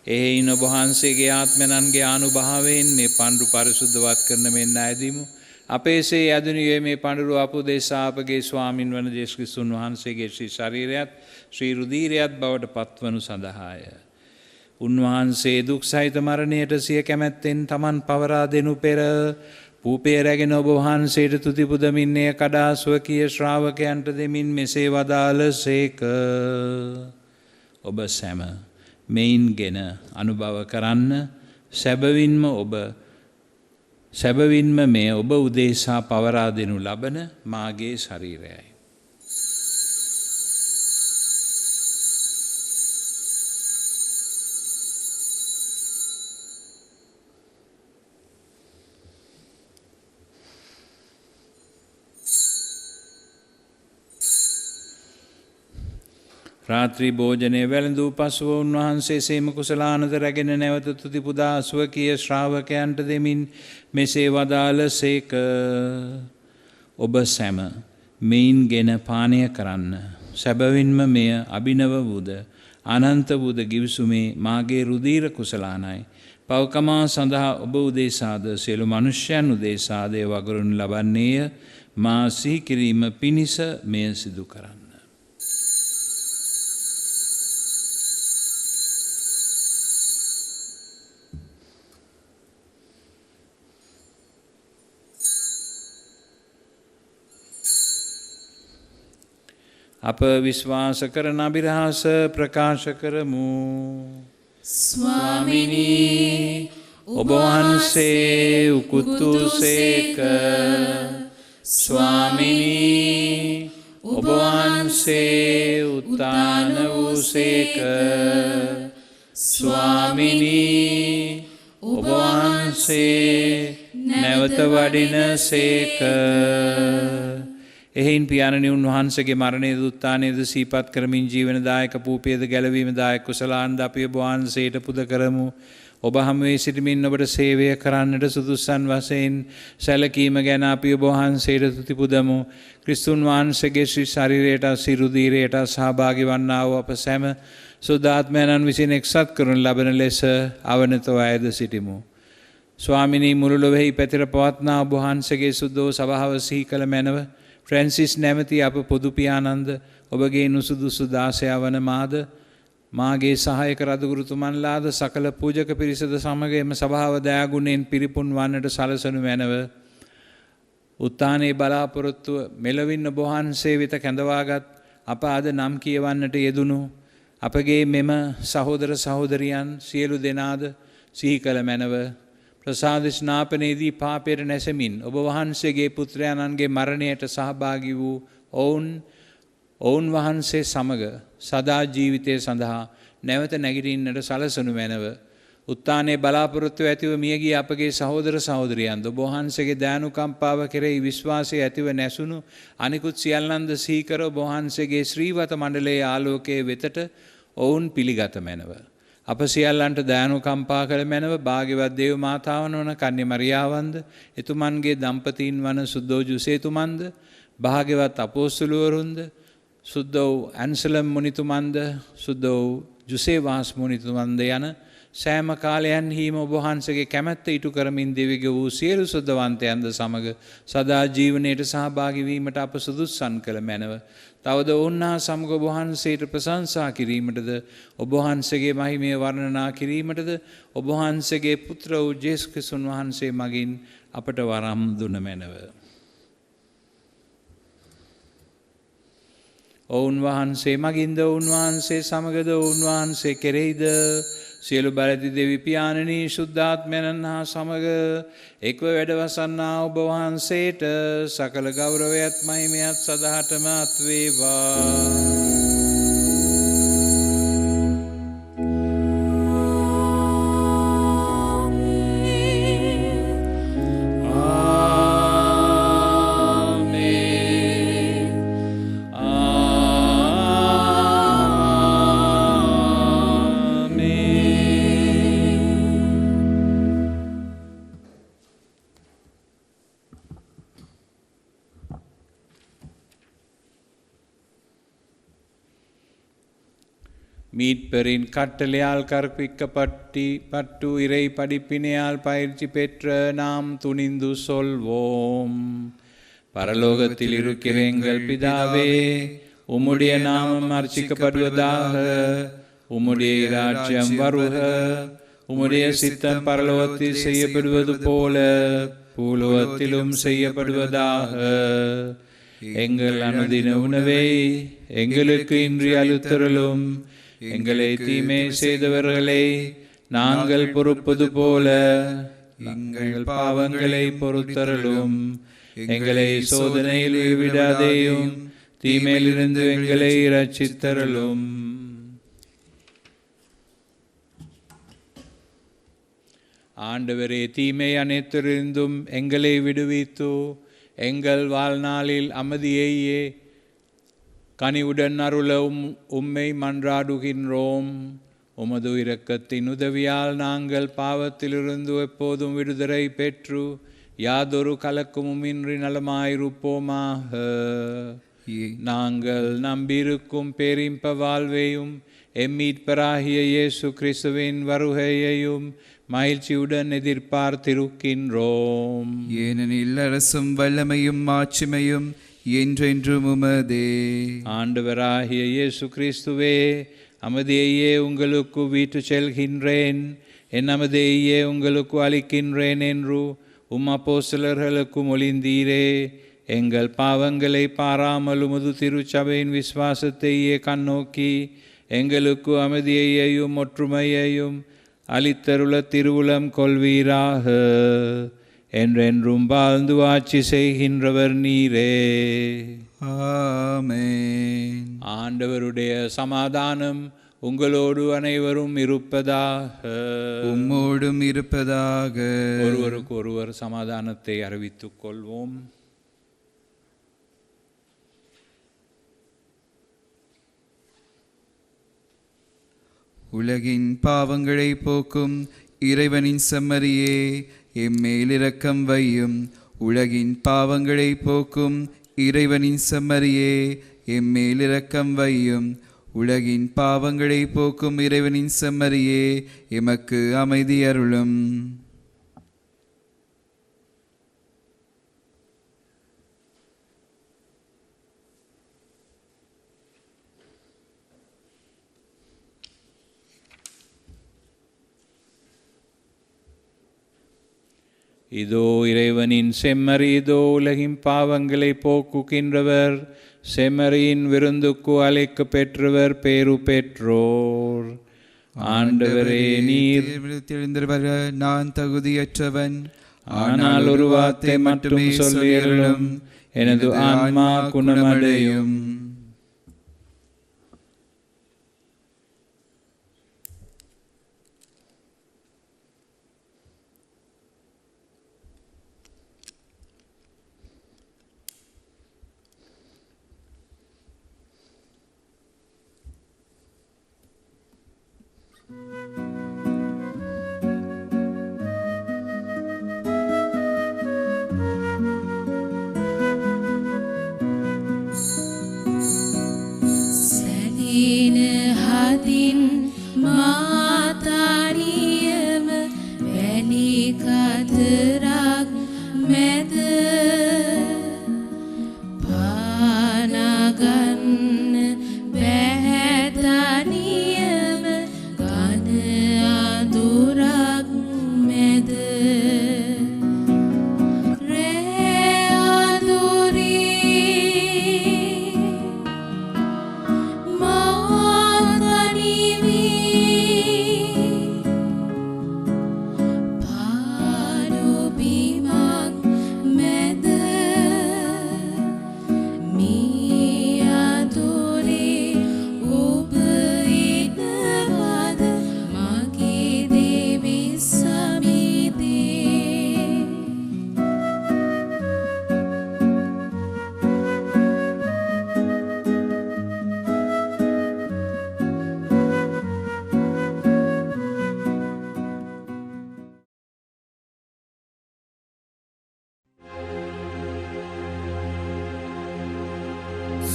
එහෙයින් ඔබ වහන්සේගේ ආත්මයන්ගේ ආනුභාවයෙන් මේ පඬුරු පරිසුද්ධවත් කරන මෙන්න ඇදීමු. අපේසේ යදුනියේ මේ පඬුරු අපුදේශා අපගේ ස්වාමින් වන ජේසුස් ක්‍රිස්තුන් වහන්සේගේ ශ්‍රී ශරීරයත් ශ්‍රී රුධීරයත් බවට පත්වනු සඳහාය. උන්වහන්සේ දුක් සහිත මරණයට සිය කැමැත්තෙන් තමන් පවරා දෙනු පෙර පූපේ රැගෙන ඔබ වහන්සේට තුති පුදමින්නේ කඩා ස්වකීය ශ්‍රාවකයන්ට දෙමින් මෙසේ වදාළසේක. ඔබ සැම මෙයින්ගෙන අනුභව කරන්න. සැබවින්ම මේ ඔබ උදෙසා පවරා දෙනු ලබන මාගේ ශරීරයයි. රාත්‍රී භෝජනය වැළඳූ පසුව උන්වහන්සේ සේම කුසලානද රැගෙන නැවත තුති පුදා ස්වකීය ශ්‍රාවකයන්ට දෙමින් මෙසේ වදාළසේක. ඔබ සැම මෙයින්ගෙන පානය කරන්න. සැබවින්ම මෙය අභිනව වූද අනන්ත වූද ගිවිසුමේ මාගේ රුධීර කුසලානයි. පවකමා සඳහා ඔබ උදෙසාද සියලු මනුෂ්‍යයන් උදෙසාද එය වගුරුනු ලබන්නේය. මා සිහි කිරීම පිණිස මෙය සිදු කරන්න. අප විශ්වාස කරන අභිරහස ප්‍රකාශ කරමු.
ස්වාමිනී
ඔබ වහන්සේ උකුතු සේක. ස්වාමිනී ඔබ වහන්සේ උත්තාන වූ සේක. ස්වාමිනී ඔබ වහන්සේ නැවත වඩින සේක. එහෙයින් පියාණනි උන්වහන්සේගේ මරණයේද උත්ථානයේද සිහිපත් කරමින් ජීවනදායක පූපයේද ගැලවීමදායක කුසලාන්ද අපි ඔබ වහන්සේට පුද කරමු. ඔබ හමුවේ සිටමින් ඔබට සේවය කරන්නට සුදුසන් වශයෙන් සැලකීම ගැන අපි ඔබ වහන්සේට තුති පුදමු. ක්‍රිස්තුන් වහන්සේගේ ශ්‍රී ශරීරයට සිරුදීරයට සහභාගී වන්නා වූ අප සැම සුද්ධාත්මයන්න් විසින් එක්සත් කරනු ලබන ලෙස අවනතව ඇයද සිටිමු. ස්වාමිනී මුළු ලොවෙහි පැතිර පවත්නා ඔබ වහන්සේගේ සුද්ධෝ සභාව සිහි කළ මැනව ෆ්‍රැන්සිස් නැමැති අප පොදු පියාණන්ද ඔබගේ නුසුදුසු දාසයා වන මාද මාගේ සහායක රදුගුරුතුමන්ලාද සකල පූජක පිරිසද සමග එම සභාව දයාගුණයෙන් පිරිපුන් වන්නට සලසනු මැනව. උත්ථානයේ බලාපොරොත්තුව මෙලොවින් ඔබ වහන්සේ වෙත කැඳවාගත් අප අද නම් කියවන්නට යෙදුණු අපගේ මෙම සහෝදර සහෝදරියන් සියලු දෙනාද සිහි කළ මැනව. ප්‍රසාද ස්නාපනයේදී පාපයට නැසෙමින් ඔබ වහන්සේගේ පුත්‍රයාණන්ගේ මරණයට සහභාගී වූ ඔවුන් වහන්සේ සමග සදා ජීවිතය සඳහා නැවත නැගිටින්නට සලසනු මැනව. උත්ථානයේ බලාපොරොත්තු ඇතිව මියගිය අපගේ සහෝදර සහෝදරියන්ද ඔබ වහන්සේගේ දයානුකම්පාව කෙරෙහි විශ්වාසය ඇතිව නැසුණු අනිකුත් සියල්ලන්ද සීකර ඔබ වහන්සේගේ ශ්‍රීවත මණ්ඩලයේ ආලෝකයේ වෙතට ඔවුන් පිළිගත මැනව. අප සියල්ලන්ට දයානුකම්පා කළ මැනව භාග්‍යවත් දේව මාතාවන වන කන්‍ය මරියාවන්ද එතුමන්ගේ දම්පතීන් වන සුද්ධෝ ජුසේතුමන්ද භාග්‍යවත් අපෝස්තලවරුන්ද සුද්ධ වූ ඇන්සලම් මුනිතුමන්ද සුද්ධ වූ ජුසේවාස් මුනිතුමන්ද යන සෑම කාලයන්හිම ඔබ වහන්සේගේ කැමැත්ත ඉටු කරමින් දෙවිග වූ සියලු සුද්ධවන්තයන්ද සමග සදා ජීවනයට සහභාගී වීමට අප සුදුස්සන් කළ මැනව. තවද ඔවුන්හා සමග ඔබ වහන්සේට ප්‍රශංසා කිරීමටද ඔබ වහන්සේගේ මහිමය වර්ණනා කිරීමටද ඔබ වහන්සේගේ පුත්‍ර වූ ජේසුස් ක්‍රිස්තුන් වහන්සේ මගින් අපට වරම් දුන මැනව. ඔවුන් වහන්සේ මගින්ද ඔවුන් වහන්සේ සමගද ඔවුන් වහන්සේ කෙරෙහිද සියලු බලති දෙවි පියාණනී ශුද්ධාත්මයන්න් හා සමග එක්ව වැඩවසන්නා ඔබ වහන්සේට සකල ගෞරවයත් මහිමයත් සදාටම අත් වේවා. மீட்பரின் கட்டளையால் கற்பிக்கப்பட்டு இறை படிப்பினையால் பயிற்சி பெற்ற நாம் துணிந்து சொல்வோம். பரலோகத்தில் இருக்கிற எங்கள் பிதாவே, உம்முடைய நாமம் அர்ச்சிக்கப்படுவதாக, உம்முடைய ராஜ்யம் வருக, உம்முடைய சித்தம் பரலோகத்தில் செய்யப்படுவது போல பூலோகத்திலும் செய்யப்படுவதாக. எங்கள் அனுதின உணவை எங்களுக்கு இன்றி அளித்தருளும். எங்களை தீமை செய்தவர்களை நாங்கள் பொறுப்பது போல எங்கள் பாவங்களை பொறுத்தருளும். எங்களை சோதனையில் விடாதேயும், தீமையிலிருந்து எங்களை இரட்சித்தருளும். ஆண்டவரே, தீமை அனைத்திலிருந்தும் எங்களை விடுவித்து எங்கள் வாழ்நாளில் அமைதியையே கனிவுடன் அருள உம்மை மன்றாடுகின்றோம். உமது இரக்கத்தின் உதவியால் நாங்கள் பாவத்திலிருந்து எப்போதும் விடுதலை பெற்று யாதொரு கலக்கமுமின்றி நலமாயிருப்போமாக. நாங்கள் நம்பியிருக்கும் பேரின்ப வாழ்வையும் எம்மீட்பராகிய இயேசு கிறிஸ்துவின் வருகையையும் மகிழ்ச்சியுடன் எதிர்பார்த்திருக்கின்றோம்.
ஏனெனில் அரசும் வல்லமையும் மாட்சிமையும் என்றென்றும் உமதே.
ஆண்டவராகிய இயேசு கிறிஸ்துவே, அமைதியையே உங்களுக்கு வீட்டு செல்கின்றேன், என் அமைதியையே உங்களுக்கு அளிக்கின்றேன் என்று அப்போஸ்தலர்களுக்கு மொழிந்தீரே. எங்கள் பாவங்களை பாராமல் உமது திருச்சபையின் விசுவாசத்தையே கண்ணோக்கி எங்களுக்கு அமைதியையும் ஒற்றுமையையும் அளித்தருள திருவுளம் கொள்வீராக. என்றென்றும் வாழ்ந்து ஆட்சி செய்கின்றவர் நீரே.
ஆமென்.
ஆண்டவருடைய சமாதானம் உங்களோடு அனைவரும் இருப்பதாக.
உம்மோடும் இருப்பதாக.
ஒருவருக்கு ஒருவர் சமாதானத்தை அறிவித்துக் கொள்வோம்.
உலகின் பாவங்களை போக்கும் இறைவனின் செம்மறியே, எம்மேல் இரக்கம் வையும். உலகின் பாவங்களை போக்கும் இறைவனின் செம்மறியே, எம்மேல் இரக்கம் வையும். உலகின் பாவங்களை போக்கும் இறைவனின் செம்மறியே, எமக்கு அமைதி அருளும்.
இதோ இறைவனின் செம்மறி, இதோ உலகின் பாவங்களை போக்குகின்றவர். செம்மறியின் விருந்துக்கு அழைக்க பெற்றவர் பேரு பெற்றோர். ஆண்டவரே, நீர்
தெரிந்தவர் நான் தகுதியற்றவன்,
ஆனால் ஒரு வார்த்தை மட்டும் சொல்லியருளும், எனது ஆன்மா குணமடையும்.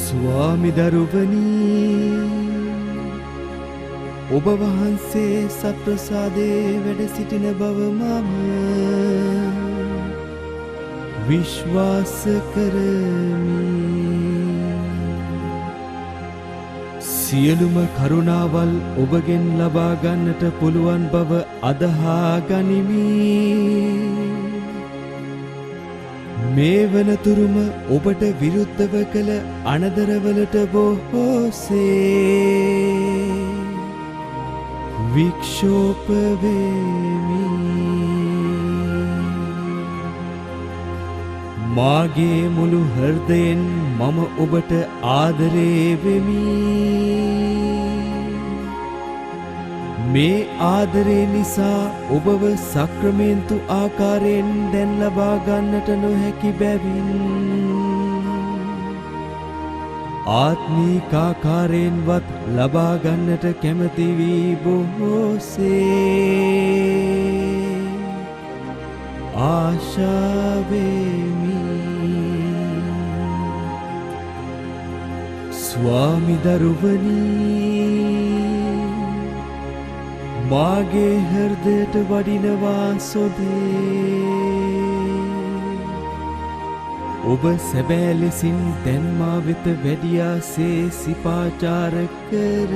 ස්වාමි දරුවනි, ඔබ වහන්සේ සත්ප්‍රසාදේ වැඩ සිටින බව මම විශ්වාස කරමි. සියලුම කරුණාවල් ඔබගෙන් ලබා ගන්නට පුළුවන් බව අදහා ගනිමි. මේ වනතුරුම ඔබට විරුද්ධව කළ අනදරවලට බොහෝසේ වික්ෂෝප වෙමි. මාගේ මුළු හෘදයෙන් මම ඔබට ආදරේ වෙමි. මේ ආදරේ නිසා ඔබව සක්‍රමේන්තු ආකාරයෙන් දැන් ලබා ගන්නට නොහැකි බැවින් ආත්මීකාකාරයෙන්වත් ලබා ගන්නට කැමති වී බොහෝසේ ආශා වෙමි. ස්වාමි දරුවනි මාගේ හෘදයට වඩිනවා සොබේ ඔබ සැබෑ ලෙසින් දැන් මා වෙත වැඩියාසේ සිපාචාර කර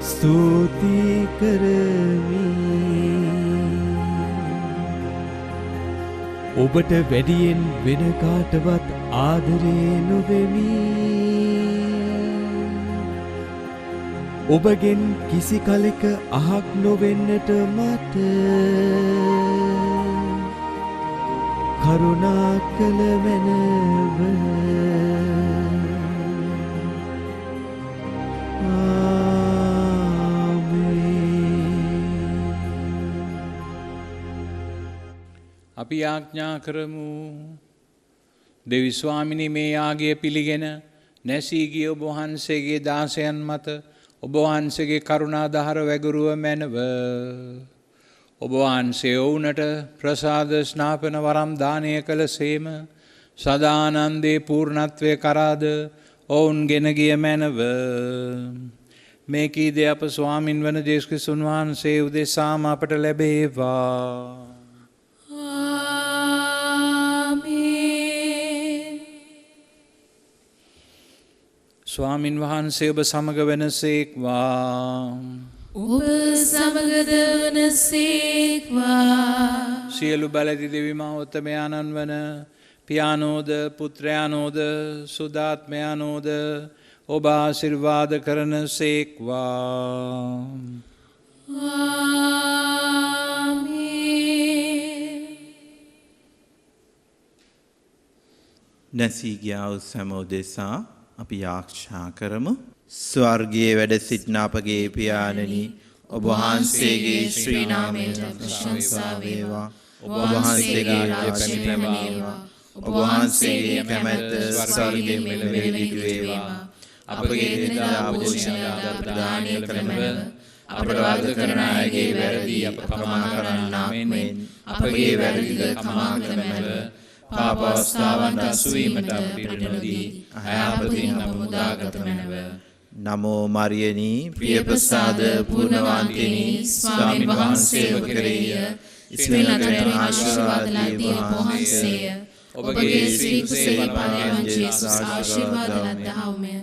ස්තුති කරමි ඔබට වැඩියෙන් වෙන කාටවත් ආදරේ නොවෙමි ඔබගෙන් කිසි කලෙක අහක් නොවෙන්නට මට කරුණා කළ මැනව
අපි යාඥා කරමු දෙවි ස්වාමිනී මේ යාගය පිළිගෙන නැසී ගිය ඔබ වහන්සේගේ දාසයන් මත ඔබ වහන්සේගේ කරුණා දහර වැගුරුව මැනව ඔබ වහන්සේ ඔවුනට ප්‍රසාද ස්නාපන වරම් දානය කළසේම සදානන්දේ පූර්ණත්වය කරාද ඔවුන් ගෙන ගිය මැනව මේ කීදේ අප ස්වාමින් වන ජේසුස් ක්‍රිස්තුන් වහන්සේ උදෙසාම අපට ලැබේවා. ස්වාමින් වහන්සේ ඔබ සමග වෙනසේක්වා.
ඔබ සමගද වනසේක්වා.
සියලු බලති දෙවි මහෝත්තමයාණන් වන පියානෝද පුත්‍රයානෝද සුදාත්මයානෝද ඔබ ආශිර්වාද කරන සේක්වා.
නැසී ගියා වූ සෑම උදෙසා අපි යාඥා කරමු. ස්වර්ගයේ වැඩ සිටින අපගේ පියාණනි ඔබ වහන්සේගේ ශ්‍රී නාමයට ප්‍රශංසා වේවා. ඔබ වහන්සේගේ රාජ්‍ය පැමිණේවා. ඔබ වහන්සේගේ කැමැත්ත ස්වර්ගයේ මෙලොව සිදු වේවා. අපගේ එදිනෙදා භෝජනය ප්‍රදානය කරනව අපට වරද කරන අයගේ වැරදි අප ප්‍රමාණ කරන්නාක් මෙන් අපගේ වැරදිද කමා කරනව පාප අවස්ථාවන්ට අසුවීමට අපිට නොදී අයහපතින් අප මුදාගත මැනව. නමෝ මරියනි ප්‍රිය ප්‍රසාද පූර්ණවන්තිනි ස්වාමීන් වහන්සේ ඔබ කෙරෙහිය ඉස්මෙල් නතරේ ආශිර්වාද ලද්දී ඔබ වහන්සේය. ඔබගේ ශ්‍රී කුසල පාදයන් ජේසුස් ආශිර්වාද ලද්දාහුමය.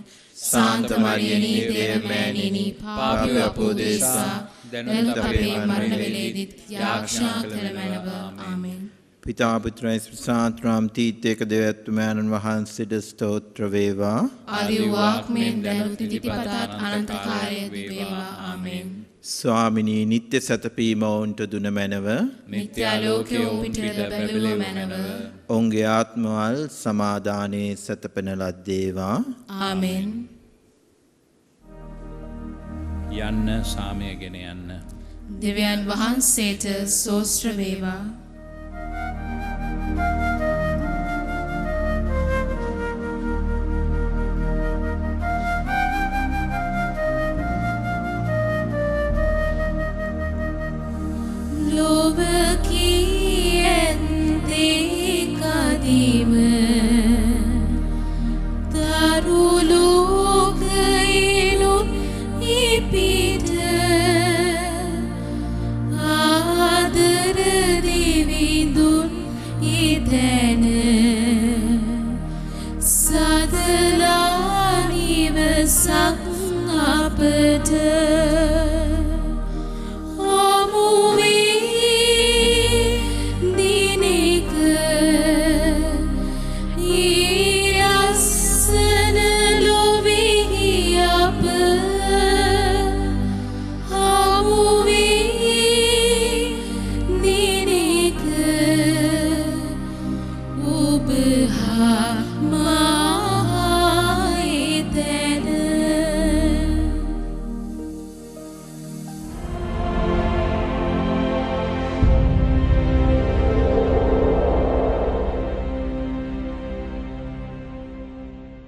සාන්ත මරියනි දේවමෑණියනි පාපී අපෝදේසා දැනුත් අපේ මරණ වේලේදීත් යාඥා කළ මැනව. ආමෙන්. පිතා පුත්‍ර ස්ත්‍රාන්ත්‍රාම් තීත්‍යක දෙවැත්තුමෑණන් වහන්සේට ස්තෝත්‍ර වේවා.
ආදි වාක්මෙන් දැනුත් ඉතිපතත් අනන්ත කාලයේ වේවා. ආමෙන්.
ස්වාමිනී නිත්‍ය සැතපීම ඔවුන්ට දුන මැනව.
නිත්‍ය ආලෝකයේ ඔවුන්ට බැබළුව මැනව.
ඔවුන්ගේ ආත්මවල සමාදානයේ සැතපෙන ලද්දේවා.
ආමෙන්.
යන්න සාමයගෙන යන්න.
දෙවියන් වහන්සේට සෝස්ත්‍ර වේවා. ලොව කීයන්තේ කදීම දරු ලෝකයෙනුත් ඉපිට ආදර දෙවිඳුන් ඉදැන සදලා නිවසක් අපට